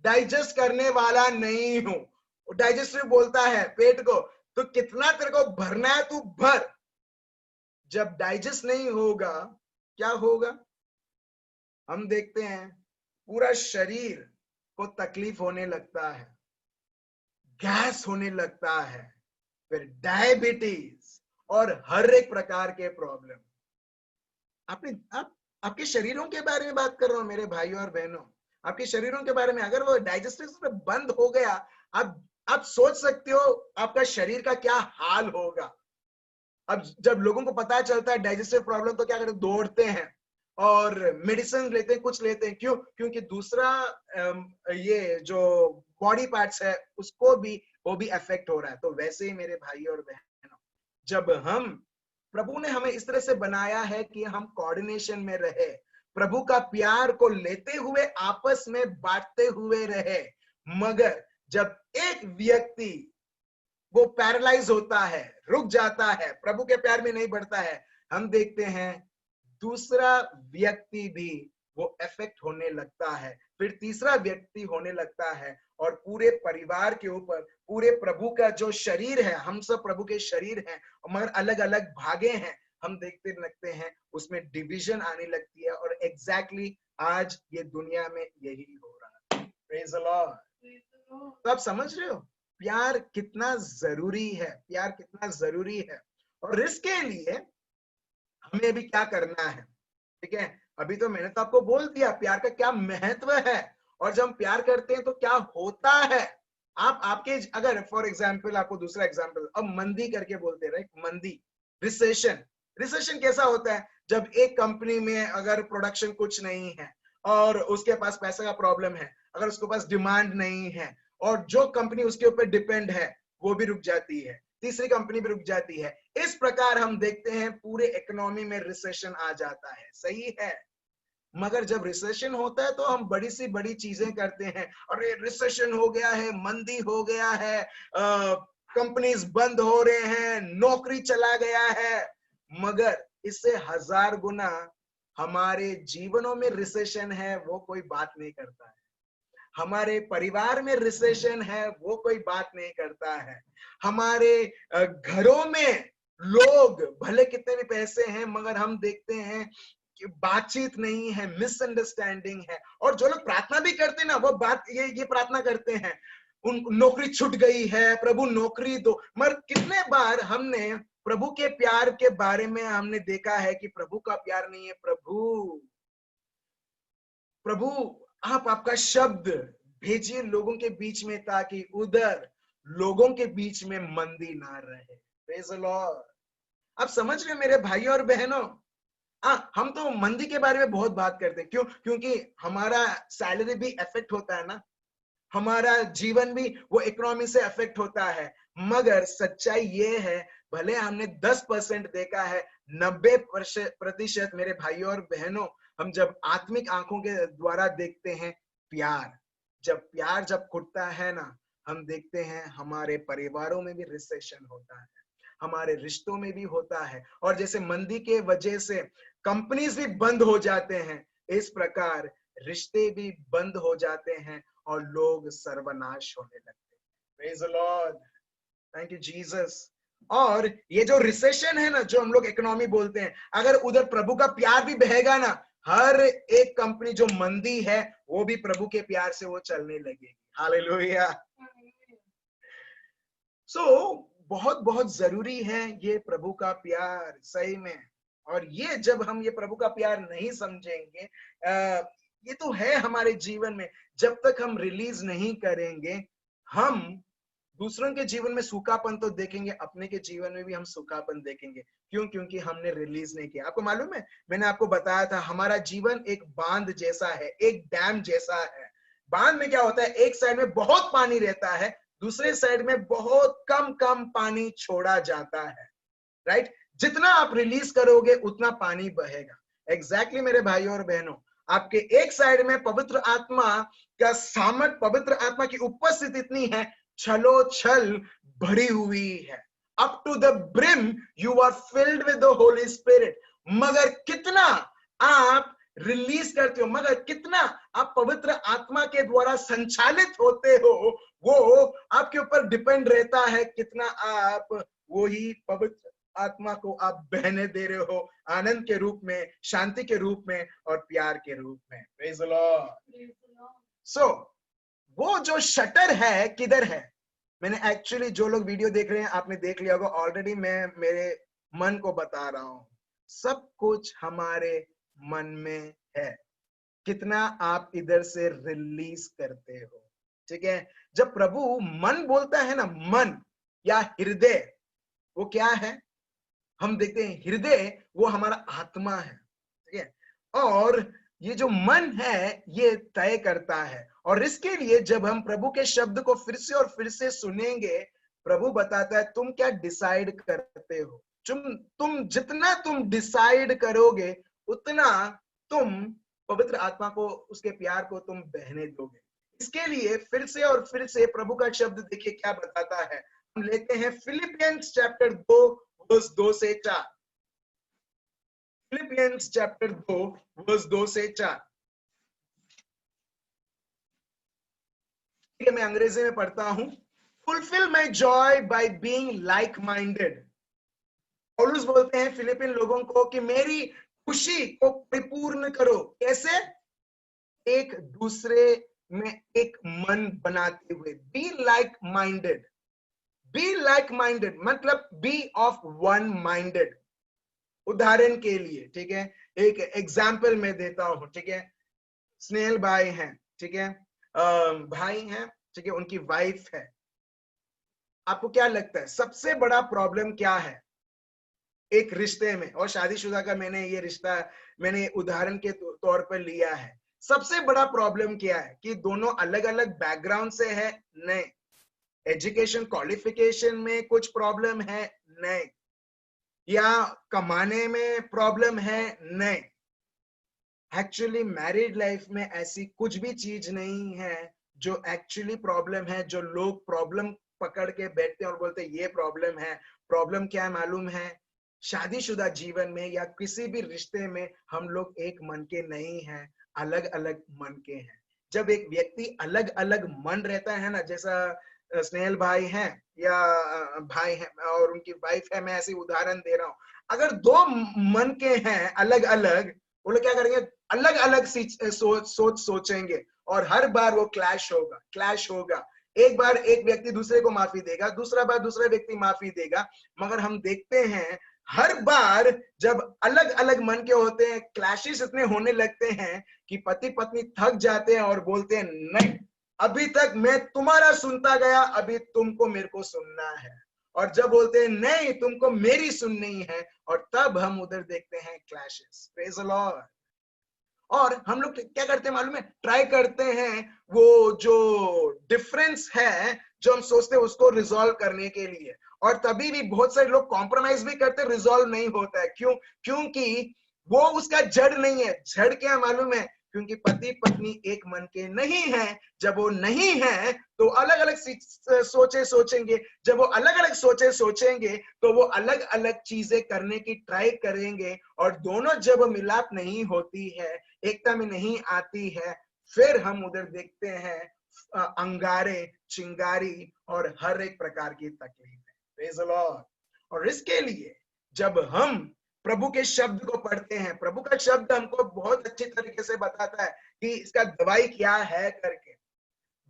डाइजेस्ट करने वाला नहीं हूं। डाइजेस्टिव बोलता है पेट को तो कितना तेरे को भरना है तू भर, जब डाइजेस्ट नहीं होगा क्या होगा? हम देखते हैं पूरा शरीर को तकलीफ होने लगता है, गैस होने लगता है, फिर डायबिटीज और हर एक प्रकार के प्रॉब्लम। आपके शरीरों के बारे में बात कर रहा हूं मेरे भाइयों और बहनों, आपके शरीरों के बारे में। अगर वो डाइजेस्टिव सिस्टम बंद हो गया, आप सोच सकते हो आपका शरीर का क्या हाल होगा। अब जब लोगों को पता चलता है डाइजेस्टिव प्रॉब्लम, तो क्या करते हैं? दौड़ते हैं और मेडिसिन लेते हैं, कुछ लेते हैं। क्यों? क्योंकि दूसरा ये जो बॉडी पार्ट्स है उसको भी वो भी अफेक्ट हो रहा है। तो वैसे ही मेरे भाई और बहनों, जब हम प्रभु ने हमें इस तरह से बनाया है कि हम कोऑर्डिनेशन में रहे, प्रभु का प्यार को लेते हुए आपस में बांटते हुए रहे, मगर जब एक व्यक्ति वो पैरालाइज होता है, रुक जाता है, प्रभु के प्यार में नहीं बढ़ता है, हम देखते हैं दूसरा व्यक्ति भी वो इफेक्ट होने लगता है, फिर तीसरा व्यक्ति होने लगता है, और पूरे परिवार के ऊपर, पूरे प्रभु का जो शरीर है, हम सब प्रभु के शरीर हैं मगर अलग अलग भागे हैं, हम देखते लगते हैं उसमें डिवीजन आने लगती है। और एग्जैक्टली आज ये दुनिया में यही हो रहा है। Praise the Lord. तो आप समझ रहे हो प्यार कितना जरूरी है, प्यार कितना जरूरी है। और इसके लिए हमें अभी क्या करना है, ठीक है? अभी तो मैंने तो आपको बोल दिया प्यार का क्या महत्व है, और जब हम प्यार करते हैं तो क्या होता है। आपके अगर फॉर एग्जाम्पल, आपको दूसरा एग्जाम्पल, अब मंदी करके बोलते हैं, मंदी, रिसेशन। रिसेशन कैसा होता है? जब एक कंपनी में अगर प्रोडक्शन कुछ नहीं है और उसके पास पैसे का प्रॉब्लम है, अगर उसके पास डिमांड नहीं है, और जो कंपनी उसके ऊपर डिपेंड है वो भी रुक जाती है, तीसरी कंपनी भी रुक जाती है। इस प्रकार हम देखते हैं पूरे इकोनॉमी में रिसेशन आ जाता है, सही है? मगर जब रिसेशन होता है तो हम बड़ी सी बड़ी चीजें करते हैं, और ये रिसेशन हो गया है, मंदी हो गया है, कंपनीज बंद हो रहे हैं, नौकरी चला गया है। मगर इससे 1000 गुना हमारे जीवनों में रिसेशन है वो कोई बात नहीं करता है, हमारे परिवार में रिसेशन है वो कोई बात नहीं करता है, हमारे घरों में लोग भले कितने भी पैसे हैं मगर हम देखते हैं कि बातचीत नहीं है, मिसअंडरस्टैंडिंग है। और जो लोग प्रार्थना भी करते हैं ना, वो बात ये प्रार्थना करते हैं, उन नौकरी छूट गई है, प्रभु नौकरी दो। मगर कितने बार हमने प्रभु के प्यार के बारे में हमने देखा है कि प्रभु का प्यार नहीं है। प्रभु आप आपका शब्द भेजिए लोगों के बीच में, ताकि उधर लोगों के बीच में मंदी ना रहे। Praise the Lord. आप समझ रहे मेरे भाइयों और बहनों? हम तो मंदी के बारे में बहुत बात करते हैं। क्यों? क्योंकि हमारा सैलरी भी अफेक्ट होता है ना, हमारा जीवन भी वो इकोनॉमी से अफेक्ट होता है। मगर सच्चाई ये है, भले हमने 10% देखा है, 90% मेरे भाइयों और बहनों, हम जब आत्मिक आंखों के द्वारा देखते हैं प्यार, जब खुटता है ना, हम देखते हैं हमारे परिवारों में भी रिसेशन होता है, हमारे रिश्तों में भी होता है। और जैसे मंदी के वजह से कंपनीज भी बंद हो जाते हैं, इस प्रकार रिश्ते भी बंद हो जाते हैं और लोग सर्वनाश होने लगते हैं। Praise the Lord, thank you Jesus. और ये जो रिसेशन है ना, जो हम लोग इकोनॉमी बोलते हैं, अगर उधर प्रभु का प्यार भी बहेगा ना, हर एक कंपनी जो मंदी है वो भी प्रभु के प्यार से वो चलने लगेगी। हालेलुया। बहुत बहुत जरूरी है ये प्रभु का प्यार, सही में। और ये जब हम ये प्रभु का प्यार नहीं समझेंगे, ये तो है हमारे जीवन में, जब तक हम रिलीज नहीं करेंगे, हम दूसरों के जीवन में सूखापन तो देखेंगे, अपने के जीवन में भी हम सूखापन देखेंगे। क्यों? क्योंकि हमने रिलीज नहीं किया। आपको मालूम है, मैंने आपको बताया था हमारा जीवन एक बांध जैसा है, एक डैम जैसा है। बांध में क्या होता है? एक साइड में बहुत पानी रहता है, दूसरे साइड में बहुत कम पानी छोड़ा जाता है, राइट? जितना आप रिलीज करोगे उतना पानी बहेगा। एग्जैक्टली मेरे भाइयों और बहनों, आपके एक साइड में पवित्र आत्मा का सामर्थ, पवित्र आत्मा की उपस्थिति इतनी है, छलो छल भरी हुई है, up to the brim you are filled with the holy spirit. मगर कितना आप रिलीज करते हो, मगर कितना आप पवित्र आत्मा के द्वारा संचालित होते हो, वो आपके ऊपर डिपेंड रहता है, कितना आप वही पवित्र आत्मा को आप बहने दे रहे हो, आनंद के रूप में, शांति के रूप में और प्यार के रूप में। Praise the Lord. सो वो जो शटर है किधर है? मैंने एक्चुअली, जो लोग वीडियो देख रहे हैं आपने देख लिया होगा ऑलरेडी, मैं मेरे मन को बता रहा हूं, सब कुछ हमारे मन में है। कितना आप इधर से रिलीज करते हो, ठीक है? जब प्रभु मन बोलता है ना, मन या हृदय, वो क्या है? हम देखते हैं हृदय वो हमारा आत्मा है, ठीक है? और ये जो मन है ये तय करता है। और इसके लिए जब हम प्रभु के शब्द को फिर से और फिर से सुनेंगे, प्रभु बताता है तुम क्या डिसाइड करते हो। तुम जितना तुम डिसाइड करोगे उतना तुम पवित्र आत्मा को, उसके प्यार को तुम बहने दोगे। इसके लिए फिर से और फिर से प्रभु का शब्द देखिए क्या बताता है। हम लेते हैं फिलिपियंस चैप्टर 2 वर्स 2 से 4। फिलिपियंस चैप्टर 2 वर्स 2 से 4। ठीक है, मैं अंग्रेजी में पढ़ता हूं। Fulfil my Joy by being like minded. पौलुस बोलते हैं फिलिपिन लोगों को कि मेरी खुशी को परिपूर्ण करो। कैसे? एक दूसरे में एक मन बनाते हुए। Be like minded. Be like minded मतलब बी ऑफ वन माइंडेड। उदाहरण के लिए, ठीक है, एक एग्जाम्पल मैं देता हूं, ठीक है? स्नेहल भाई हैं, ठीक है, भाई हैं, ठीक है, उनकी वाइफ है। आपको क्या लगता है सबसे बड़ा प्रॉब्लम क्या है एक रिश्ते में? और शादीशुदा का मैंने ये रिश्ता, मैंने उदाहरण के तौर पर लिया है। सबसे बड़ा प्रॉब्लम क्या है? कि दोनों अलग अलग बैकग्राउंड से है? नहीं। एजुकेशन क्वालिफिकेशन में कुछ प्रॉब्लम है? नहीं। या कमाने में प्रॉब्लम है? नहीं। एक्चुअली मैरिड लाइफ में ऐसी कुछ भी चीज नहीं है जो एक्चुअली प्रॉब्लम है, जो लोग प्रॉब्लम पकड़ के बैठते हैं और बोलते हैं ये प्रॉब्लम है। प्रॉब्लम क्या है मालूम है? शादीशुदा जीवन में या किसी भी रिश्ते में हम लोग एक मन के नहीं हैं, अलग अलग मन के हैं। जब एक व्यक्ति अलग अलग मन रहता है ना, जैसा स्नेहल भाई हैं या भाई हैं और उनकी वाइफ है, मैं ऐसे उदाहरण दे रहा हूं। अगर दो मन के हैं अलग अलग, वो लोग क्या करेंगे? अलग अलग सोचेंगे और हर बार वो क्लैश होगा। एक बार एक व्यक्ति दूसरे को माफी देगा, दूसरा बार दूसरा व्यक्ति माफी देगा। मगर हम देखते हैं हर बार जब अलग अलग मन के होते हैं, क्लैशेस इतने होने लगते हैं कि पति पत्नी थक जाते हैं और बोलते हैं नहीं, अभी तक मैं तुम्हारा सुनता गया, अभी तुमको मेरे को सुनना है। और जब बोलते हैं नहीं तुमको मेरी सुननी है, और तब हम उधर देखते हैं क्लैशेस। Praise the Lord. और हम लोग क्या करते हैं मालूम है? ट्राई करते हैं वो जो डिफरेंस है जो हम सोचते हैं उसको रिजॉल्व करने के लिए, और तभी भी बहुत सारे लोग कॉम्प्रोमाइज भी करते, रिजॉल्व नहीं होता है। क्यों? क्योंकि वो उसका जड़ नहीं है। जड़ क्या मालूम है? क्योंकि पति पत्नी एक मन के नहीं है। जब वो नहीं है तो अलग अलग सोचेंगे। जब वो अलग अलग सोचेंगे तो वो अलग अलग चीजें करने की ट्राई करेंगे, और दोनों जब मिलाप नहीं होती है, एकता में नहीं आती है, फिर हम उधर देखते हैं अंगारे, चिंगारी और हर एक प्रकार की तकलीफ। Praise the Lord. और इसके लिए जब हम प्रभु के शब्द को पढ़ते हैं, प्रभु का शब्द हमको बहुत अच्छी तरीके से बताता है कि इसका दवाई क्या है करके।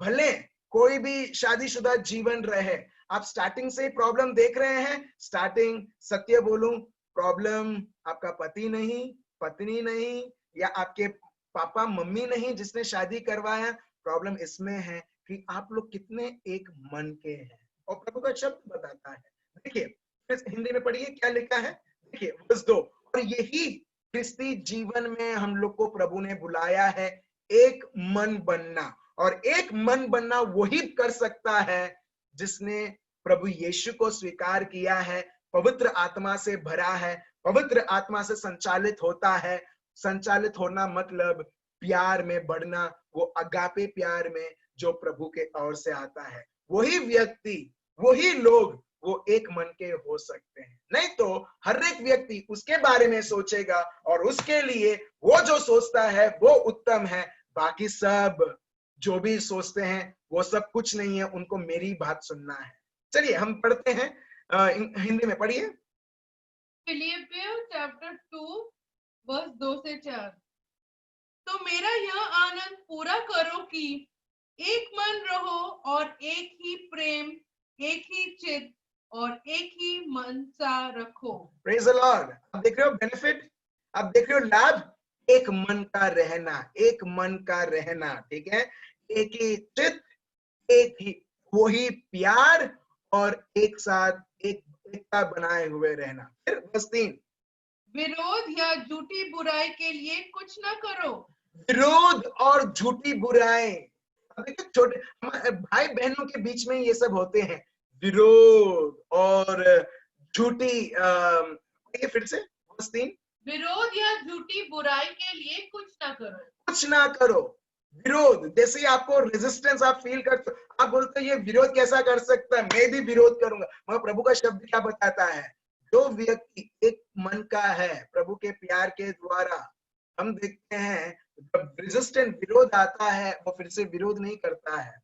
भले कोई भी शादीशुदा जीवन रहे, आप स्टार्टिंग से ही प्रॉब्लम देख रहे हैं। स्टार्टिंग, सत्य बोलूं, प्रॉब्लम आपका पति नहीं, पत्नी नहीं, या आपके पापा मम्मी नहीं जिसने शादी करवाया। प्रॉब्लम इसमें है कि आप लोग कितने एक मन के हैं। और प्रभु का शब्द बताता है, देखिए हिंदी में पढ़िए क्या लिखा है, देखिए वर्स 2। और यही क्रिस्ती जीवन में हम लोग को प्रभु ने बुलाया है, एक मन बनना। और एक मन बनना वही कर सकता है जिसने प्रभु यीशु को स्वीकार किया है, पवित्र आत्मा से भरा है, पवित्र आत्मा से संचालित होता है। संचालित होना मतलब प्यार में बढ़ना, वो अगापे प्यार में जो प्रभु के ओर से आता है। वही व्यक्ति, वही लोग वो एक मन के हो सकते हैं। नहीं तो हर एक व्यक्ति उसके बारे में सोचेगा, और उसके लिए वो जो सोचता है वो उत्तम है। बाकी सब जो भी सोचते हैं वो सब कुछ नहीं है, उनको मेरी बात सुनना है। चलिए हम पढ़ते हैं, हिंदी में पढ़िए। फिलिपियो चैप्टर 2 वर्स 2 से 4। तो मेरा यह आनंद पूरा करो कि एक मन रहो और एक ही प्रेम, एक ही चित्त और एक ही मन सा रखो। Praise the Lord. आप देख रहे हो बेनिफिट, आप देख रहे हो लाभ, एक मन का रहना, एक मन का रहना, ठीक है, एक ही चित्त, एक ही वही प्यार और एक साथ एक एकता बनाए हुए रहना। फिर बस 3, विरोध या झूठी बुराई के लिए कुछ न करो। विरोध और झूठी बुराई। अब देखिए छोटे भाई बहनों के बीच में ये सब होते हैं, विरोध और झूठी ये फिर से बस 3, विरोध या झूठी बुराई के लिए कुछ न करो। कुछ ना करो। विरोध, जैसे ही आपको रेजिस्टेंस आप फील करते हो, आप बोलते हो ये विरोध कैसा कर सकता है, मैं भी विरोध करूंगा, मगर प्रभु का शब्द क्या बताता है, जो व्यक्ति एक मन का है प्रभु के प्यार के द्वारा, हम देखते हैं जब रेजिस्टेंट विरोध आता है वो फिर से विरोध नहीं करता है,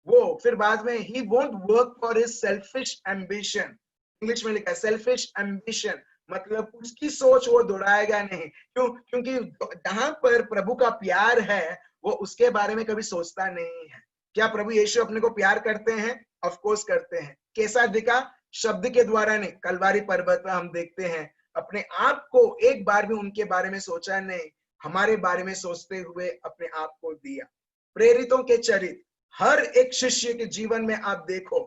वो फिर बाद में he won't work for his selfish ambition. English में लिखा है सेल्फिश एम्बिशन, मतलब उसकी सोच वो दौड़ाएगा नहीं। क्यों? क्योंकि जहां पर प्रभु का प्यार है वो उसके बारे में कभी सोचता नहीं है। क्या प्रभु यीशु अपने को प्यार करते हैं? ऑफ कोर्स करते हैं। कैसा दिखा? शब्द के द्वारा नहीं, कलवारी पर्वत पर हम देखते हैं अपने आप को एक बार भी उनके बारे में सोचा नहीं, हमारे बारे में सोचते हुए अपने आप को दिया। प्रेरितों के चरित्र, हर एक शिष्य के जीवन में आप देखो,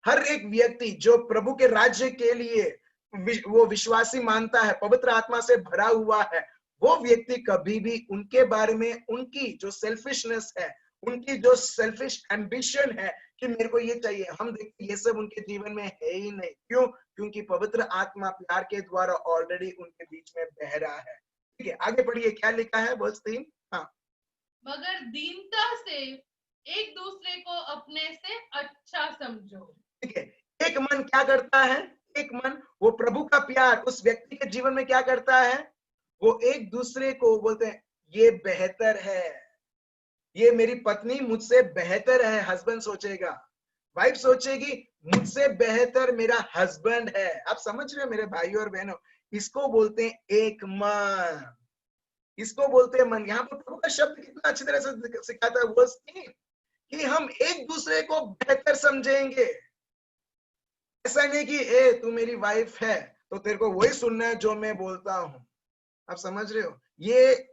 हर एक व्यक्ति जो प्रभु के राज्य के लिए वो विश्वासी मानता है, पवित्र आत्मा से भरा हुआ है, वो व्यक्ति कभी भी उनके बारे में उनकी जो सेल्फिशनेस है, उनकी जो सेल्फिश एम्बिशन है कि मेरे को ये चाहिए, हम देखते ये सब उनके जीवन में है ही नहीं। क्यों? क्योंकि पवित्र आत्मा प्यार के द्वारा ऑलरेडी उनके बीच में बह रहा है। ठीक है, आगे पढ़िए, क्या लिखा है वर्स 3। हाँ, मगर दीनता से एक दूसरे को अपने से अच्छा समझो। ठीक है, एक मन क्या करता है? एक मन, वो प्रभु का प्यार उस व्यक्ति के जीवन में क्या करता है? वो एक दूसरे को बोलते हैं ये बेहतर है, ये मेरी पत्नी मुझसे बेहतर है, हस्बैंड सोचेगा, वाइफ सोचेगी मुझसे बेहतर मेरा हस्बैंड है। आप समझ रहे हो मेरे भाई और बहनों, इसको बोलते हैं एक मन, इसको बोलते हैं मन। यहाँ पर प्रभु का शब्द कितना अच्छी तरह से सिखाता है वर्स 3 कि हम एक दूसरे को बेहतर समझेंगे। ऐसा नहीं कि ए तू मेरी वाइफ है तो तेरे को वही सुनना है जो मैं बोलता हूं। आप समझ रहे हो, ये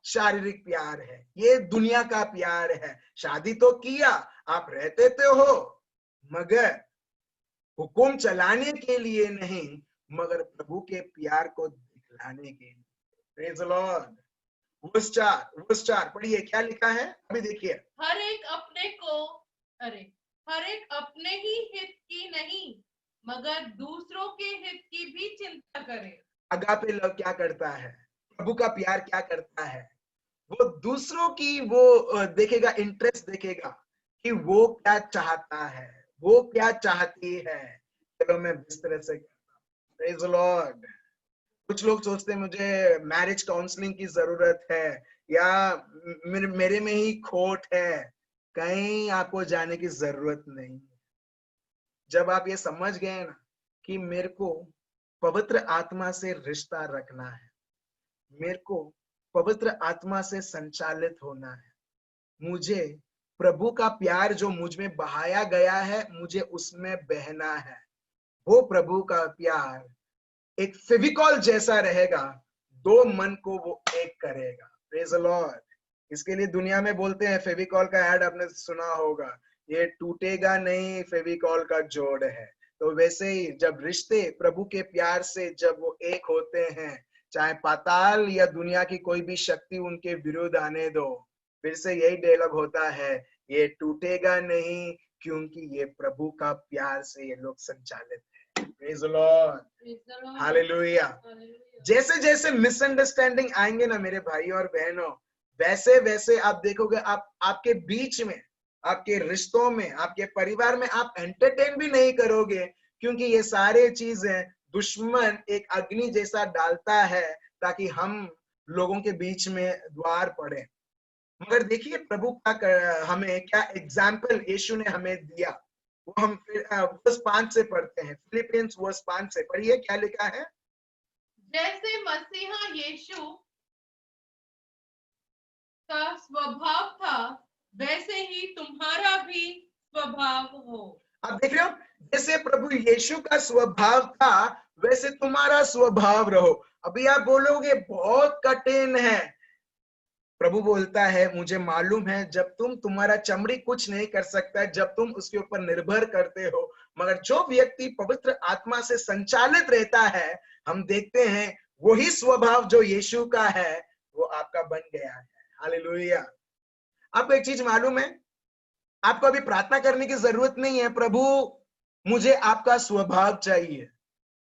शारीरिक प्यार है, ये दुनिया का प्यार है। शादी तो किया, आप रहते तो हो, मगर हुकुम चलाने के लिए नहीं, मगर प्रभु के प्यार को दिखलाने के लिए। Praise the Lord. वर्स 4 पढ़िए, क्या लिखा है अभी देखिए। हर एक अपने को हर एक अपने ही हित की नहीं मगर दूसरों के हित की भी चिंता करे। अगापे लव क्या करता है? प्रभु का प्यार क्या करता है? वो दूसरों की वो देखेगा, इंटरेस्ट देखेगा कि वो क्या चाहता है, वो क्या चाहती है। चलो मैं इस तरह से, प्रेज द लॉर्ड। कुछ लोग सोचते हैं मुझे मैरिज काउंसलिंग की जरूरत है या मेरे में ही खोट है। कहीं आपको जाने की जरूरत नहीं। जब आप ये समझ गए ना कि मेरे को पवित्र आत्मा से रिश्ता रखना है, मेरे को पवित्र आत्मा से संचालित होना है, मुझे प्रभु का प्यार जो मुझ में बहाया गया है मुझे उसमें बहना है, वो प्रभु का प्यार एक फेविकॉल जैसा रहेगा, दो मन को वो एक करेगा। Praise the Lord. इसके लिए दुनिया में बोलते हैं, फेविकॉल का ऐड आपने सुना होगा, ये टूटेगा नहीं, फेविकॉल का जोड़ है। तो वैसे ही जब रिश्ते प्रभु के प्यार से जब वो एक होते हैं, चाहे पाताल या दुनिया की कोई भी शक्ति उनके विरुद्ध आने दो, फिर से यही डायलॉग होता है, ये टूटेगा नहीं, क्योंकि ये प्रभु का प्यार से ये लोग संचालित है। Praise the Lord, hallelujah. जैसे जैसे मिसअंडरस्टैंडिंग आएंगे ना मेरे भाई और बहनों, वैसे वैसे आप देखोगे आप आपके बीच में, आपके रिश्तों में, आपके परिवार में आप एंटरटेन भी नहीं करोगे, क्योंकि ये सारे चीजें दुश्मन एक अग्नि जैसा डालता है ताकि हम लोगों के बीच में द्वार पड़े। मगर देखिए प्रभु का हमें क्या एग्जाम्पल यीशु ने हमें दिया, वो हम फिर वर्स 5 से पढ़ते हैं। फिलिपियंस वर्स 5 से पढ़िए, क्या लिखा है। जैसे मसीहा यीशु का स्वभाव था, वैसे ही तुम्हारा भी स्वभाव हो। आप देख रहे हो, जैसे प्रभु यीशु का स्वभाव था वैसे तुम्हारा स्वभाव रहो। अभी आप बोलोगे बहुत कठिन है। प्रभु बोलता है मुझे मालूम है, जब तुम्हारा चमड़ी कुछ नहीं कर सकता है, जब तुम उसके ऊपर निर्भर करते हो, मगर जो व्यक्ति पवित्र आत्मा से संचालित रहता है, हम देखते हैं वही स्वभाव जो यीशु का है वो आपका बन गया है। हालेलुया। आपको एक चीज मालूम है, आपको अभी प्रार्थना करने की जरूरत नहीं है, प्रभु मुझे आपका स्वभाव चाहिए।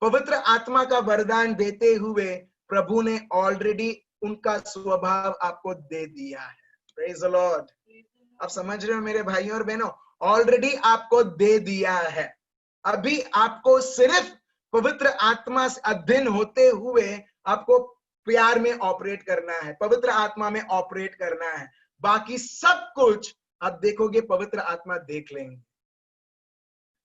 पवित्र आत्मा का वरदान देते हुए प्रभु ने ऑलरेडी उनका स्वभाव आपको दे दिया है। Praise the Lord. आप समझ रहे हो मेरे भाइयों और बहनों, ऑलरेडी आपको दे दिया है। अभी आपको सिर्फ पवित्र आत्मा से अधीन होते हुए आपको प्यार में ऑपरेट करना है, पवित्र आत्मा में ऑपरेट करना है। बाकी सब कुछ आप देखोगे पवित्र आत्मा देख लेंगे।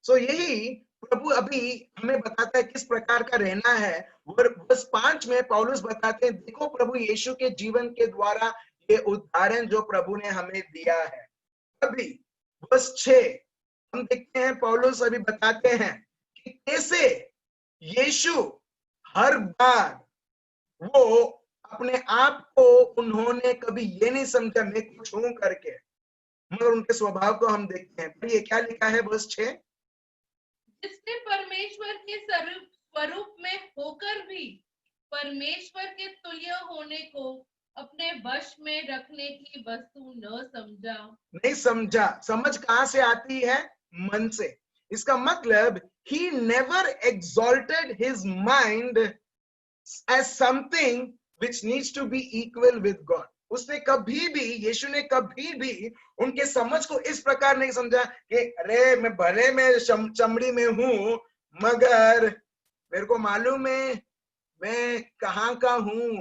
सो यही प्रभु अभी हमें बताता है किस प्रकार का रहना है। वर्ष 5 में पौलुस बताते हैं, देखो प्रभु यीशु के जीवन के द्वारा ये उदाहरण जो प्रभु ने हमें दिया है। अभी वर्ष 6 हम देखते हैं, पौलुस अभी बताते हैं कि कैसे यीशु हर बार वो अपने आप को उन्होंने कभी ये नहीं समझा मैं कुछ हूं करके, मगर उनके स्वभाव को हम देखते हैं। पढ़िए क्या लिखा है वर्ष 6। जिसने परमेश्वर के स्वरूप में होकर भी परमेश्वर के तुल्य होने को अपने वश में रखने की वस्तु न समझा। नहीं समझा। समझ कहां से आती है? मन से। इसका मतलब he never exalted his mind as something which needs to be equal with God. उसने कभी भी, यीशु ने कभी भी उनके समझ को इस प्रकार नहीं समझा कि अरे मैं भले में चमड़ी में हूं, मगर मेरे को मालूम है मैं कहाँ का हूं,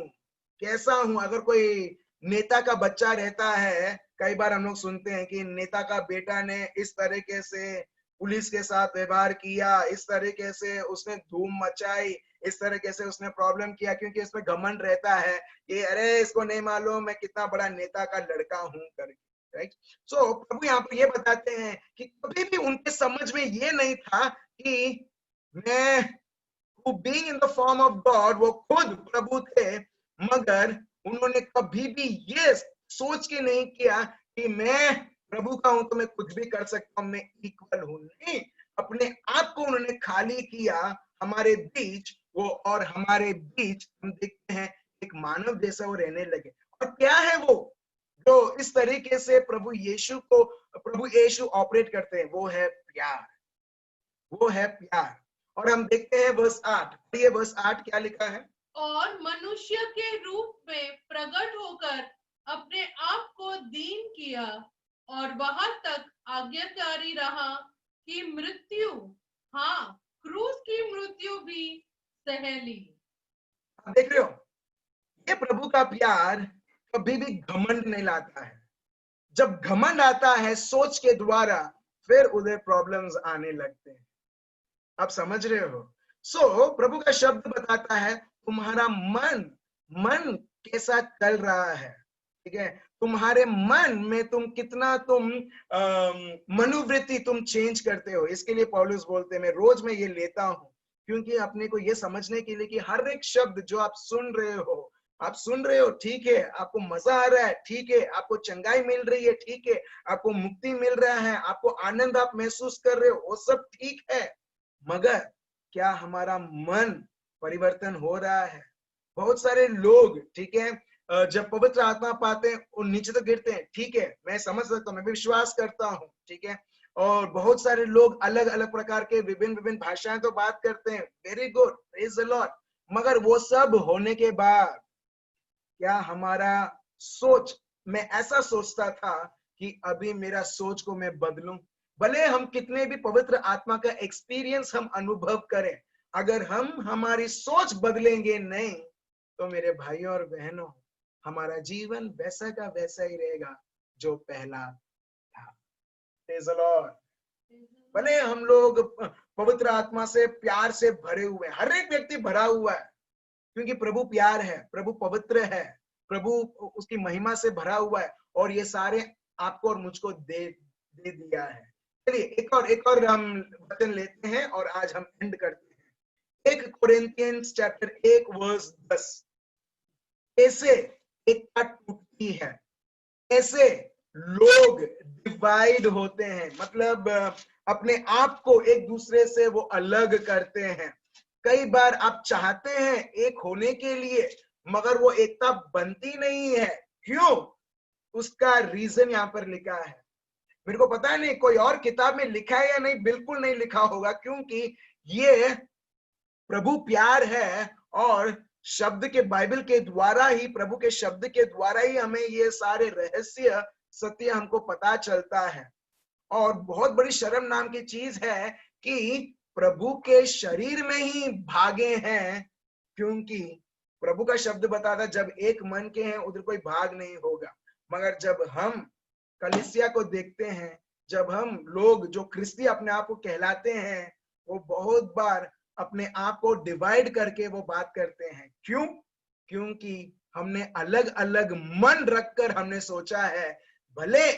कैसा हूं। अगर कोई नेता का बच्चा रहता है, कई बार हम लोग सुनते हैं कि नेता का बेटा ने इस तरीके से पुलिस के साथ व्यवहार किया, इस तरीके से उसने धूम मचाई, इस तरीके से उसने प्रॉब्लम किया, क्योंकि इसमें घमंड रहता है कि अरे इसको नहीं मालूम मैं कितना बड़ा नेता का लड़का हूं करके। राइट। सो प्रभु यहाँ पर ये बताते हैं कि कभी भी उनके समझ में ये नहीं था कि मैं who being in the form of God, वो खुद प्रभु थे, मगर उन्होंने कभी भी ये सोच के नहीं किया कि मैं प्रभु का हूं तो मैं कुछ भी कर सकता हूं, मैं इक्वल हूं। नहीं, अपने आप को उन्होंने खाली किया हमारे बीच, वो और हमारे बीच हम देखते हैं एक मानव जैसा वो रहने लगे। और क्या है वो जो इस तरीके से प्रभु यीशु ऑपरेट करते हैं? वो है प्यार, वो है प्यार। और हम देखते हैं वर्ष 8। ये वर्ष 8 क्या लिखा है? और मनुष्य के रूप में प्रकट होकर अपने आप को दीन किया और वहां तक आज्ञाकारी रहा कि मृत्यु, हाँ क्रूस की मृत्यु भी सह ली। आप देख रहे हो, ये प्रभु का प्यार कभी भी घमंड नहीं लाता है। जब घमंड आता है सोच के द्वारा, फिर उधर प्रॉब्लम्स आने लगते हैं। आप समझ रहे हो? सो प्रभु का शब्द बताता है तुम्हारा मन कैसा चल रहा है। ठीक है, तुम्हारे मन में कितना मनोवृत्ति तुम चेंज करते हो। इसके लिए पौलुस बोलते हैं, मैं रोज में ये लेता हूं क्योंकि अपने को ये समझने के लिए कि हर एक शब्द जो आप सुन रहे हो, ठीक है, आपको मजा आ रहा है, ठीक है, आपको चंगाई मिल रही है, ठीक है, आपको मुक्ति मिल रहा है, आपको आनंद आप महसूस कर रहे हो, वो सब ठीक है, मगर क्या हमारा मन परिवर्तन हो रहा है? बहुत सारे लोग, ठीक है, जब पवित्र आत्मा पाते हैं वो नीचे तो गिरते हैं, ठीक है, मैं समझ सकता हूँ, मैं भी विश्वास करता हूँ, ठीक है। और बहुत सारे लोग अलग अलग प्रकार के विभिन्न भाषाएं तो बात करते हैं, very good, praise the Lord. मगर वो सब होने के बाद क्या हमारा सोच, मैं ऐसा सोचता था कि अभी मेरा सोच को मैं बदलूं। भले हम कितने भी पवित्र आत्मा का एक्सपीरियंस हम अनुभव करें, अगर हम हमारी सोच बदलेंगे नहीं, तो मेरे भाइयों और बहनों, हमारा जीवन वैसा का वैसा ही रहेगा जो पहला था। Praise the Lord. भले हम लोग पवित्र आत्मा से प्यार से भरे हुए, हर एक व्यक्ति भरा हुआ है, क्योंकि प्रभु प्यार है, प्रभु पवित्र है, प्रभु उसकी महिमा से भरा हुआ है और ये सारे आपको और मुझको दे दिया है। चलिए एक और हम वचन लेते हैं और आज हम एंड करते हैं। 1 कोरिन्थियंस चैप्टर 1 वर्स 10। कैसे एकता टूटती है, कैसे लोग डिवाइड होते हैं, मतलब अपने आप को एक दूसरे से वो अलग करते हैं। कई बार आप चाहते हैं एक होने के लिए, मगर वो एकता बनती नहीं है। क्यों? उसका रीजन यहाँ पर लिखा है। मेरे को पता नहीं कोई और किताब में लिखा है या नहीं, बिल्कुल नहीं लिखा होगा, क्योंकि ये प्रभु प्यार है और शब्द के बाइबल के द्वारा ही, प्रभु के शब्द के द्वारा ही हमें ये सारे रहस्य सत्य हमको पता चलता है। और बहुत बड़ी शर्म नाम की चीज है कि प्रभु के शरीर में ही भागे हैं, क्योंकि प्रभु का शब्द बताता जब एक मन के हैं उधर कोई भाग नहीं होगा। मगर जब हम कलीसिया को देखते हैं, जब हम लोग जो ख्रिस्ती अपने आप को कहलाते हैं, वो बहुत बार अपने आप को डिवाइड करके वो बात करते हैं। क्यों? क्योंकि हमने अलग अलग मन रखकर हमने सोचा है भले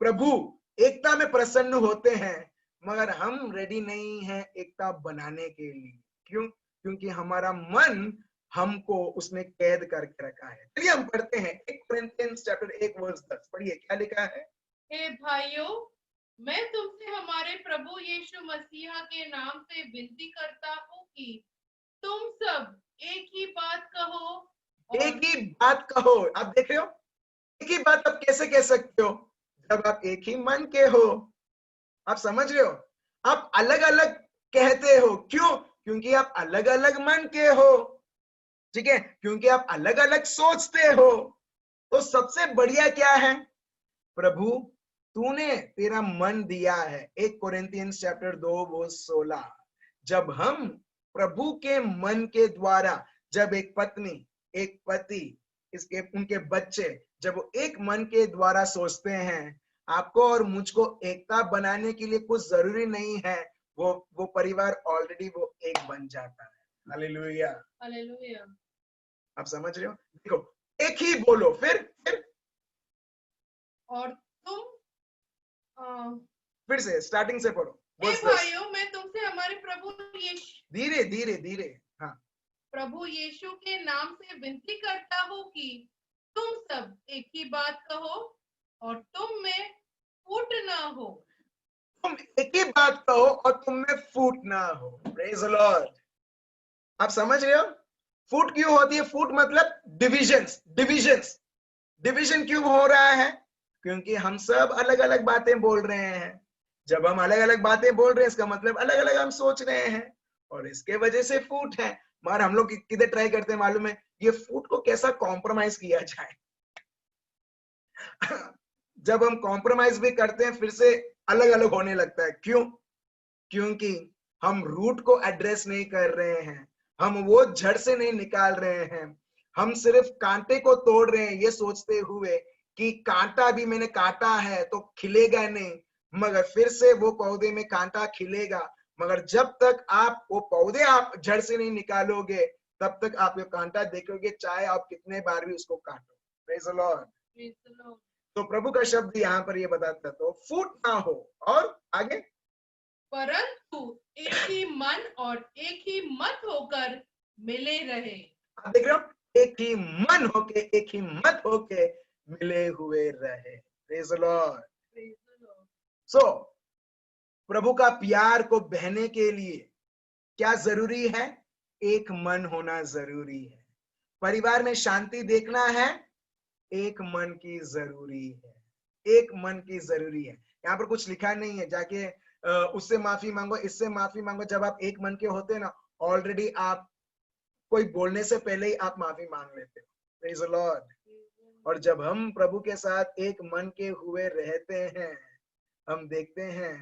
प्रभु एकता में प्रसन्न होते हैं, मगर हम रेडी नहीं हैं एकता बनाने के लिए। क्यों? क्योंकि हमारा मन हमको उसने कैद करके रखा है। चलिए हम पढ़ते हैं 1 कोरिन्थियंस चैप्टर 1 वर्स 10। पढ़िए क्या लिखा है। हे भाइयों, मैं तुमसे हमारे प्रभु यीशु मसीहा के नाम से विनती करता हूँ कि तुम सब एक ही बात कहो और एक ही बात कहो। आप देख रहे हो, एक ही बात आप कैसे कह सकते हो? जब आप एक ही मन के हो। आप समझ रहे हो? आप अलग अलग कहते हो। क्यों? क्योंकि आप अलग अलग मन के हो। ठीक है? क्योंकि आप अलग अलग सोचते हो। तो सबसे बढ़िया क्या है? प्रभु तूने तेरा मन दिया है। 1 कोरिन्थियंस चैप्टर 2 वर्स 16। जब हम प्रभु के मन के द्वारा, जब एक पत्नी, एक पति, इसके उनके बच्चे, जब वो एक मन के द्वारा सोचते हैं, आपको और मुझको एकता बनाने के लिए कुछ जरूरी नहीं है, वो परिवार ऑलरेडी वो एक बन जाता है। Hallelujah, hallelujah. आप समझ रहे हो? देखो, एक ही बोलो, फिर और तुम फिर से स्टार्टिंग से पढ़ो। हे वर्स 10। भाइयों, मैं तुमसे हमारे प्रभु यीशु धीरे धीरे धीरे। हाँ, प्रभु यीशु के नाम से विनती करता हूँ कि तुम सब एक ही बात कहो और तुम में फूट ना हो। तुम एक ही बात कहो और तुम में फूट ना हो। Praise the Lord. आप समझ रहे हो? फूट क्यों होती है? फूट मतलब डिविजन्स, डिविजन्स। डिविजन क्यों हो रहा है? क्योंकि हम सब अलग अलग बातें बोल रहे हैं। जब हम अलग अलग बातें बोल रहे हैं, इसका मतलब अलग अलग हम सोच रहे हैं, और इसके वजह से फूट है। मगर हम लोग किधर ट्राई करते हैं मालूम है? ये फूट को कैसा कॉम्प्रोमाइज किया जाए। जब हम कॉम्प्रोमाइज भी करते हैं, फिर से अलग अलग होने लगता है। क्यों? क्योंकि हम रूट को एड्रेस नहीं कर रहे हैं, हम वो जड़ से नहीं निकाल रहे हैं। हम सिर्फ कांटे को तोड़ रहे हैं, ये सोचते हुए कि कांटा भी मैंने काटा है तो खिलेगा नहीं, मगर फिर से वो पौधे में कांटा खिलेगा। मगर जब तक आप वो पौधे आप जड़ से नहीं निकालोगे, तब तक आप ये कांटा देखोगे, चाहे आप कितने बार भी उसको काटो। Praise the Lord. तो प्रभु का शब्द यहाँ पर ये बताता, तो फूट ना हो। और आगे, परंतु एक ही मन और एक ही मत होकर मिले रहे। आप देख रहे हो? एक ही मन होके, एक ही मत होके मिले हुए रहे। Praise the Lord. सो प्रभु का प्यार को बहने के लिए क्या जरूरी है? एक मन होना जरूरी है। परिवार में शांति देखना है, एक मन की जरूरी है। एक मन की जरूरी है। यहाँ पर कुछ लिखा नहीं है जाके उससे माफी मांगो, इससे माफी मांगो। जब आप एक मन के होते हैं ना, ऑलरेडी आप कोई बोलने से पहले ही आप माफी मांग लेते हो। Praise the Lord. और जब हम प्रभु के साथ एक मन के हुए रहते हैं, हम देखते हैं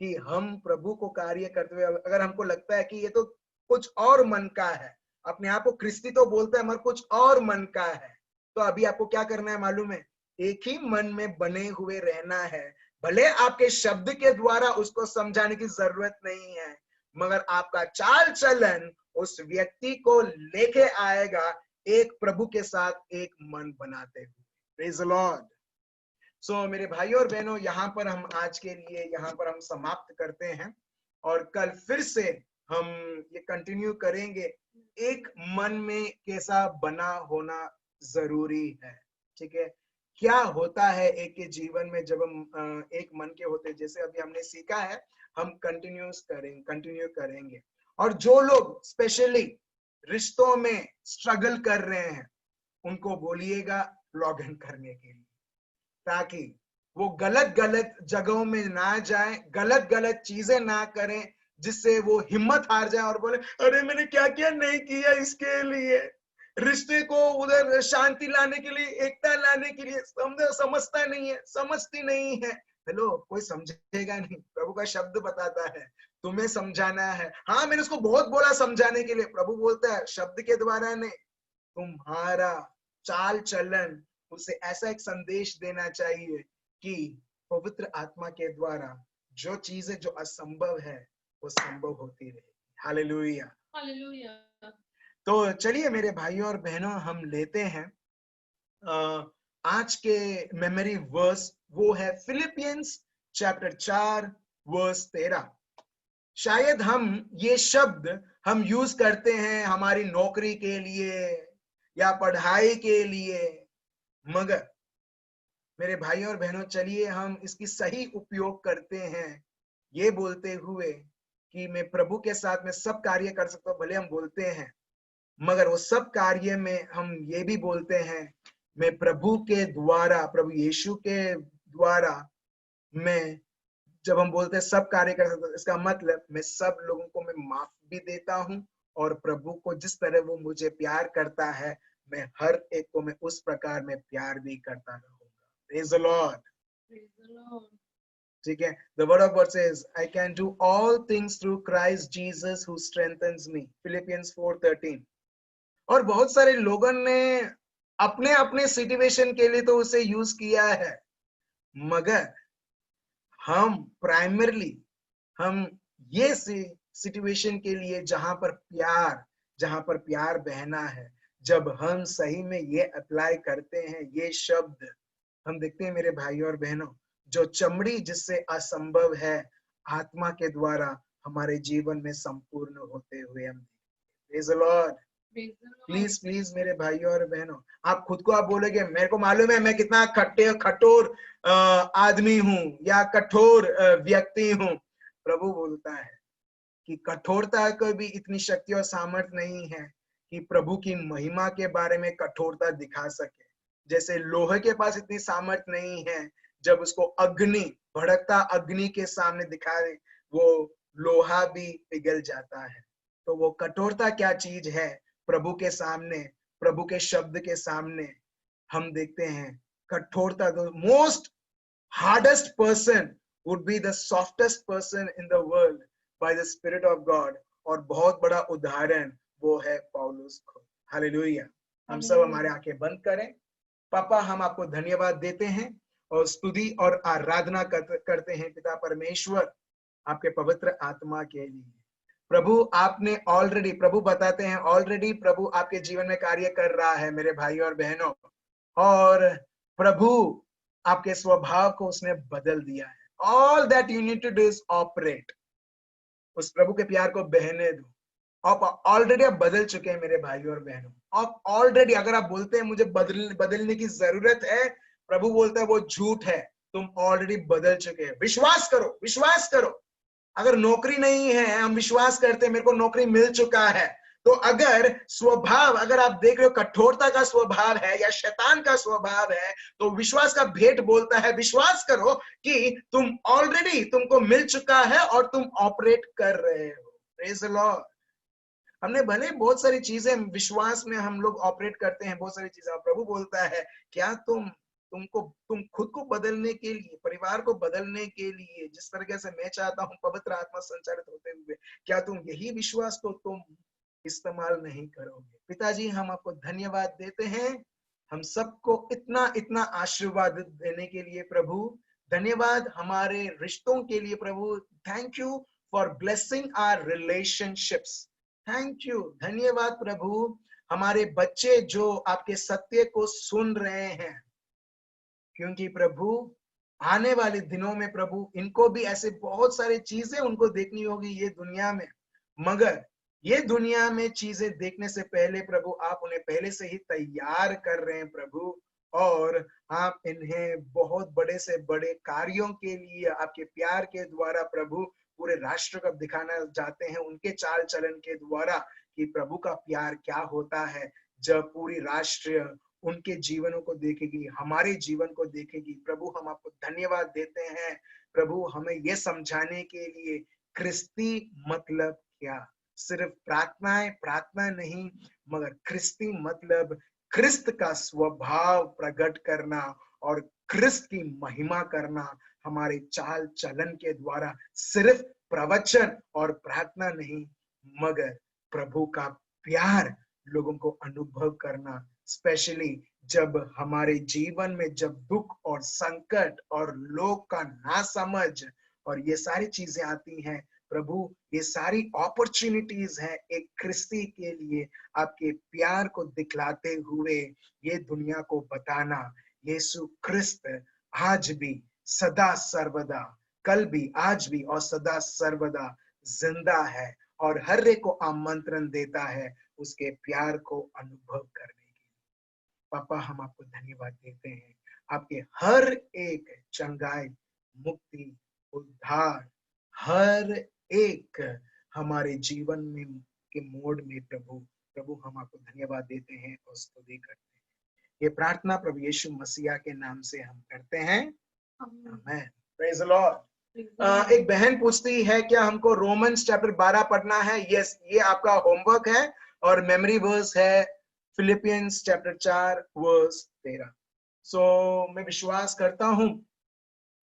कि हम प्रभु को कार्य करते हुए, अगर हमको लगता है कि ये तो कुछ और मन का है, अपने आप को ख्रिस्ती तो बोलता है मगर कुछ और मन का है, तो अभी आपको क्या करना है मालूम है? एक ही मन में बने हुए रहना है। भले आपके शब्द के द्वारा उसको समझाने की जरूरत नहीं है, मगर आपका चाल चलन उस व्यक्ति को लेके आएगा एक प्रभु के साथ एक मन बनाते हुए। Praise the Lord. सो मेरे भाई और बहनों, यहाँ पर हम आज के लिए यहाँ पर हम समाप्त करते हैं और कल फिर से हम ये कंटिन्यू करेंगे। एक मन में कैसा बना होना जरूरी है, ठीक है। क्या होता है एक के जीवन में जब हम एक मन के होते, जैसे अभी हमने सीखा है, हम कंटिन्यू करेंगे। और जो लोग स्पेशली रिश्तों में स्ट्रगल कर रहे हैं उनको बोलिएगा लॉग इन करने के लिए, ताकि वो गलत गलत जगहों में ना जाए, गलत गलत चीजें ना करें, जिससे वो हिम्मत हार जाए और बोले अरे मैंने क्या क्या नहीं किया इसके लिए। रिश्ते को उधर शांति लाने के लिए, एकता लाने के लिए समझता नहीं है, समझती नहीं है। हेलो, कोई समझेगा नहीं। प्रभु का शब्द बताता है तुम्हें समझाना है। हाँ, मैंने उसको बहुत बोला समझाने के लिए, प्रभु बोलता है शब्द के द्वारा नहीं, तुम्हारा चाल चलन उसे ऐसा एक संदेश देना चाहिए कि पवित्र आत्मा के द्वारा जो चीजें जो असंभव है वो संभव होती रहे। Hallelujah, hallelujah. तो चलिए मेरे भाइयों और बहनों, हम लेते हैं आज के मेमोरी वर्स, वो है फिलिपियंस चैप्टर 4 वर्स 13। शायद हम ये शब्द हम यूज करते हैं हमारी नौकरी के लिए या पढ़ाई के लिए, मगर मेरे भाई और बहनों, चलिए हम इसकी सही उपयोग करते हैं, ये बोलते हुए कि मैं प्रभु के साथ में सब कार्य कर सकता हूँ। भले हम बोलते हैं, मगर वो सब कार्य में हम ये भी बोलते हैं मैं प्रभु के द्वारा, प्रभु यीशु के द्वारा, मैं जब हम बोलते हैं सब कार्य कर सकता हूँ, इसका मतलब मैं सब लोगों को मैं माफ भी देता हूँ और प्रभु को जिस तरह वो मुझे प्यार करता है, मैं हर एक को मैं उस प्रकार में प्यार भी करता रहूंगा। Praise the Lord. Praise the Lord. ठीक है। The word of God says, I can do all things through Christ Jesus who strengthens me. Philippians 4:13. और बहुत सारे लोगों ने अपने अपने सिचुएशन के लिए तो उसे यूज किया है, मगर हम प्राइमरली हम ये सिचुएशन के लिए जहां पर प्यार बहना है, जब हम सही में ये अप्लाई करते हैं ये शब्द, हम देखते हैं मेरे भाइयों और बहनों, जो चमड़ी जिससे असंभव है आत्मा के द्वारा हमारे जीवन में संपूर्ण होते हुए हम। Praise the Lord. प्लीज मेरे भाइयों और बहनों, आप खुद को आप बोलोगे मेरे को मालूम है मैं कितना कठोर आदमी हूं या कठोर व्यक्ति हूं। प्रभु बोलता है कि कठोरता को भी इतनी शक्ति और सामर्थ्य नहीं है कि प्रभु की महिमा के बारे में कठोरता दिखा सके। जैसे लोहे के पास इतनी सामर्थ्य नहीं है, जब उसको अग्नि, भड़कता अग्नि के सामने दिखाए वो लोहा भी पिघल जाता है। तो वो कठोरता क्या चीज है प्रभु के सामने, प्रभु के शब्द के सामने हम देखते हैं कठोरता। The most hardest person would be the softest person in the world by the spirit of God. और बहुत बड़ा उदाहरण वो है पौलुस खुद। हालेलुया। हम सब हमारे आंखें बंद करें। पापा, हम आपको धन्यवाद देते हैं और स्तुति और आराधना करते हैं पिता परमेश्वर आपके पवित्र आत्मा के लिए। प्रभु आपने ऑलरेडी, प्रभु बताते हैं ऑलरेडी प्रभु आपके जीवन में कार्य कर रहा है मेरे भाई और बहनों, और प्रभु आपके स्वभाव को उसने बदल दिया है। All that you need to do is operate. उस प्रभु के प्यार को बहने दो। आप ऑलरेडी आप बदल चुके हैं मेरे भाई और बहनों। आप ऑलरेडी, अगर आप बोलते हैं मुझे बदलने की जरूरत है, प्रभु बोलता है वो झूठ है, तुम ऑलरेडी बदल चुके हैं। विश्वास करो, विश्वास करो। अगर नौकरी नहीं है, हम विश्वास करते हैं मेरे को नौकरी मिल चुका है, तो अगर स्वभाव, अगर आप देख रहे हो कठोरता का स्वभाव है या शैतान का स्वभाव है, तो विश्वास का भेंट बोलता है विश्वास करो कि तुम ऑलरेडी, तुमको मिल चुका है और तुम ऑपरेट कर रहे हो। Praise the Lord. हमने भले बहुत सारी चीजें विश्वास में हम लोग ऑपरेट करते हैं, बहुत सारी चीजें। प्रभु बोलता है क्या तुम खुद को बदलने के लिए, परिवार को बदलने के लिए, जिस तरीके से मैं चाहता हूं पवित्र आत्मा संचालित होते हुए, क्या तुम यही विश्वास को तुम इस्तेमाल नहीं करोगे? पिताजी, हम आपको धन्यवाद देते हैं, हम सबको इतना इतना आशीर्वाद देने के लिए प्रभु। धन्यवाद हमारे रिश्तों के लिए प्रभु। Thank you for blessing our relationships. Thank you, धन्यवाद प्रभु, हमारे बच्चे जो आपके सत्य को सुन रहे हैं, क्योंकि प्रभु आने वाले दिनों में प्रभु इनको भी ऐसे बहुत सारी चीजें उनको देखनी होगी ये दुनिया में, मगर ये दुनिया में चीजें देखने से पहले प्रभु आप उन्हें पहले से ही तैयार कर रहे हैं प्रभु, और आप इन्हें बहुत बड़े से बड़े कार्यों के लिए आपके प्यार के द्वारा प्रभु पूरे राष्ट्र को दिखाना चाहते हैं, उनके चाल चलन के द्वारा कि प्रभु का प्यार क्या होता है। जब पूरी राष्ट्र उनके जीवनों को देखेगी, हमारे जीवन को देखेगी, प्रभु हम आपको धन्यवाद देते हैं प्रभु, हमें यह समझाने के लिए क्रिस्ती मतलब क्या, सिर्फ प्रार्थनाएं प्रार्थना नहीं, मगर क्रिस्ती मतलब क्रिस्त का स्वभाव प्रकट करना और क्रिस्त की महिमा करना हमारे चाल चलन के द्वारा, सिर्फ प्रवचन और प्रार्थना नहीं, मगर प्रभु का प्यार लोगों को अनुभव करना, स्पेशली जब हमारे जीवन में जब दुख और संकट और लोग का नासमझ और ये सारी चीजें आती हैं प्रभु, ये सारी अपॉर्चुनिटीज हैं एक क्रिस्ती के लिए आपके प्यार को दिखलाते हुए ये दुनिया को बताना, यीशु क्रिस्त आज भी सदा सर्वदा, कल भी आज भी और सदा सर्वदा जिंदा है और हर एक को आमंत्रण देता है उसके प्यार को अनुभव करने के लिए। पापा हम आपको धन्यवाद देते हैं, आपके हर एक चंगाई, मुक्ति, उद्धार, हर एक हमारे जीवन में के मोड़ में प्रभु हम आपको धन्यवाद देते हैं और स्तुति करते हैं। ये प्रार्थना प्रभु यीशु मसीहा के नाम से हम करते हैं, आमीन। Praise the Lord. एक बहन पूछती है क्या हमको रोमन्स चैप्टर 12 पढ़ना है? यस, ये आपका होमवर्क है और मेमोरी वर्स है फिलिपियंस चैप्टर 4 वर्स 13। सो मैं विश्वास करता हूं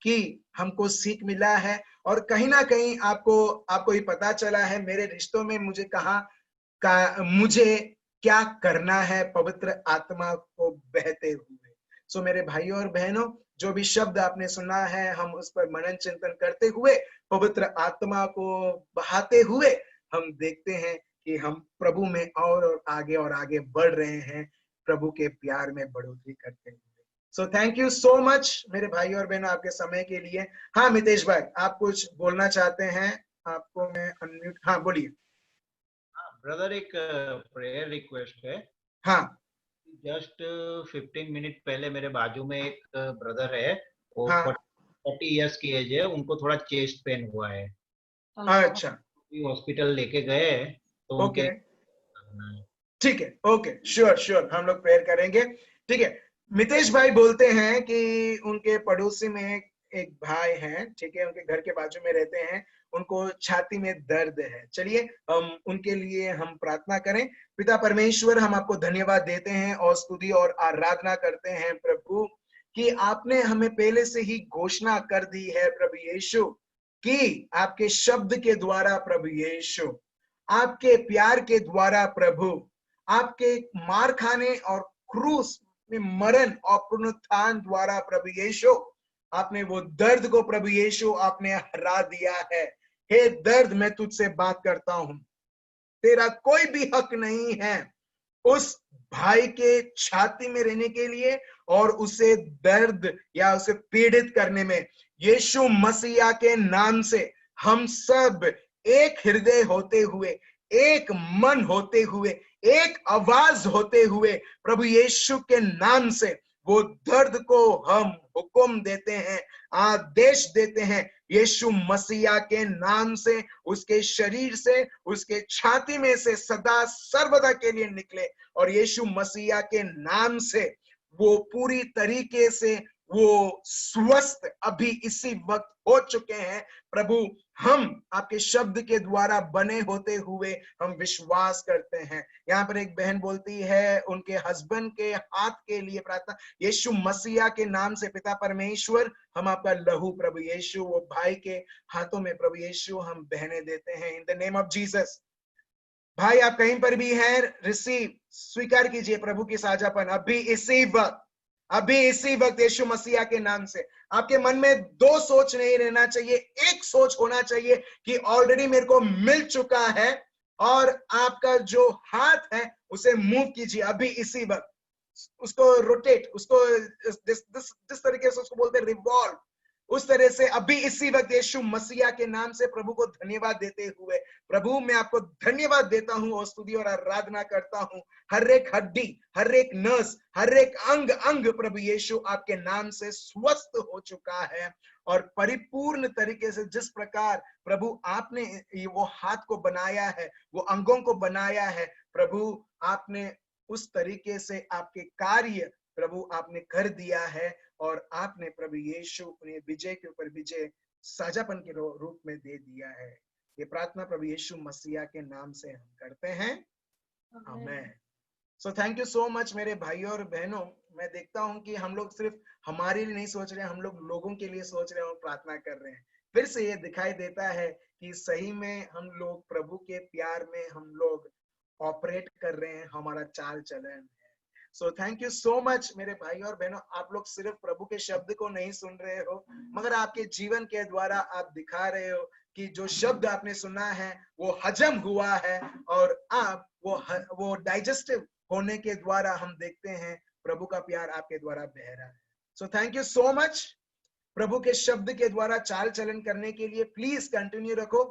कि हमको सीख मिला है और कहीं ना कहीं आपको ये पता चला है मेरे रिश्तों में मुझे क्या करना है पवित्र आत्मा को बहते हुए। सो मेरे भाइयों और बहनों, जो भी शब्द आपने सुना है हम उस पर मनन चिंतन करते हुए पवित्र आत्मा को बहाते हुए हम देखते हैं कि हम प्रभु में और आगे बढ़ रहे हैं, प्रभु के प्यार में बढ़ोतरी करते हुए। सो थैंक यू सो मच मेरे भाई और बहनों आपके समय के लिए। हाँ मितेश भाई, आप कुछ बोलना चाहते हैं? आपको मैं अनम्यूट, हाँ बोलिए। ब्रदर एक प्रेयर रिक्वेस्ट है। हाँ, जस्ट 15 मिनट पहले मेरे बाजू में एक ब्रदर है, वो हाँ, 40 इयर्स की एज है, उनको थोड़ा चेस्ट पेन हुआ है। अच्छा, हॉस्पिटल लेके गए तो ओके, उनके ठीक है, ओके, श्योर हम लोग प्रेयर करेंगे। ठीक है, मितेश भाई बोलते हैं कि उनके पड़ोसी में एक भाई है, ठीक है, उनके घर के बाजू में रहते हैं, उनको छाती में दर्द है। चलिए हम उनके लिए हम प्रार्थना करें। पिता परमेश्वर, हम आपको धन्यवाद देते हैं और स्तुति और आराधना करते हैं प्रभु कि आपने हमें पहले से ही घोषणा कर दी है प्रभु यीशु कि आपके शब्द के द्वारा प्रभु यीशु, आपके प्यार के द्वारा प्रभु, आपके मार खाने और क्रूस में मरण और पुनरुत्थान द्वारा प्रभु यीशु, आपने वो दर्द को प्रभु यीशु आपने हरा दिया है। हे दर्द, मैं तुझसे बात करता हूं, तेरा कोई भी हक नहीं है उस भाई के छाती में रहने के लिए और उसे दर्द या उसे पीड़ित करने में। यीशु मसीहा के नाम से हम सब एक हृदय होते हुए, एक मन होते हुए, एक आवाज होते हुए प्रभु यीशु के नाम से वो दर्द को हम हुक्म देते हैं, आदेश देते हैं, यीशु मसीहा के नाम से उसके शरीर से, उसके छाती में से सदा सर्वदा के लिए निकले और यीशु मसीहा के नाम से वो पूरी तरीके से वो स्वस्थ अभी इसी वक्त हो चुके हैं। प्रभु, हम आपके शब्द के द्वारा बने होते हुए हम विश्वास करते हैं। यहाँ पर एक बहन बोलती है उनके हस्बैंड के हाथ के लिए प्रार्थना, यीशु मसीहा के नाम से पिता परमेश्वर, हम आपका लहू प्रभु यीशु वो भाई के हाथों में प्रभु यीशु हम बहने देते हैं in the name of Jesus. भाई आप कहीं पर भी हैं, रिसीव, स्वीकार कीजिए प्रभु की साझापन अभी इसी वक्त अभी इसी वक्त यीशु मसीहा के नाम से आपके मन में दो सोच नहीं रहना चाहिए, एक सोच होना चाहिए कि ऑलरेडी मेरे को मिल चुका है, और आपका जो हाथ है उसे मूव कीजिए अभी इसी वक्त, उसको रोटेट, उसको जिस तरीके से उसको बोलते हैं रिवॉल्व, उस तरह से अभी इसी वक्त यीशु मसीहा के नाम से प्रभु को धन्यवाद देते हुए, प्रभु मैं आपको धन्यवाद देता हूं और स्तुति और आराधना करता हूं। हर एक हड्डी, हर एक नस, हर एक अंग अंग प्रभु यीशु आपके नाम से स्वस्थ हो चुका है, और परिपूर्ण तरीके से जिस प्रकार प्रभु आपने वो हाथ को बनाया है, वो अंगों को बनाया है, प्रभु आपने उस तरीके से आपके कार्य प्रभु आपने कर दिया है, और आपने प्रभु यीशु उन्हें विजय के ऊपर विजय साझापन के रूप में दे दिया है। ये प्रार्थना प्रभु यीशु मसीहा के नाम से हम करते हैं, आमीन। सो थैंक यू सो मच मेरे भाइयों और बहनों। मैं देखता हूं कि हम लोग सिर्फ हमारे लिए नहीं सोच रहे हैं, हम लोग लोगों के लिए सोच रहे हैं और प्रार्थना कर रहे हैं। फिर से ये दिखाई देता है कि सही में हम लोग प्रभु के प्यार में हम लोग ऑपरेट कर रहे हैं, हमारा चाल चलन है। So thank you so much मेरे भाई और बहनों। आप लोग सिर्फ प्रभु के शब्द को नहीं सुन रहे हो, मगर आपके जीवन के द्वारा आप दिखा रहे हो कि जो शब्द आपने सुना है वो हजम हुआ है, और आप वो डाइजेस्टिव होने के द्वारा हम देखते हैं प्रभु का प्यार आपके द्वारा बह रहा है। So thank you so much. प्रभु के शब्द के द्वारा चाल चलन करने के लिए प्लीज कंटिन्यू रखो,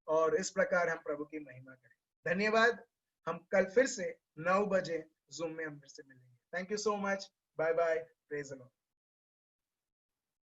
और इस प्रकार हम प्रभु की महिमा करें। धन्यवाद। हम कल फिर से 9 बजे जूम में हम फिर से मिलेंगे। Thank you so much. Bye bye. Praise the Lord.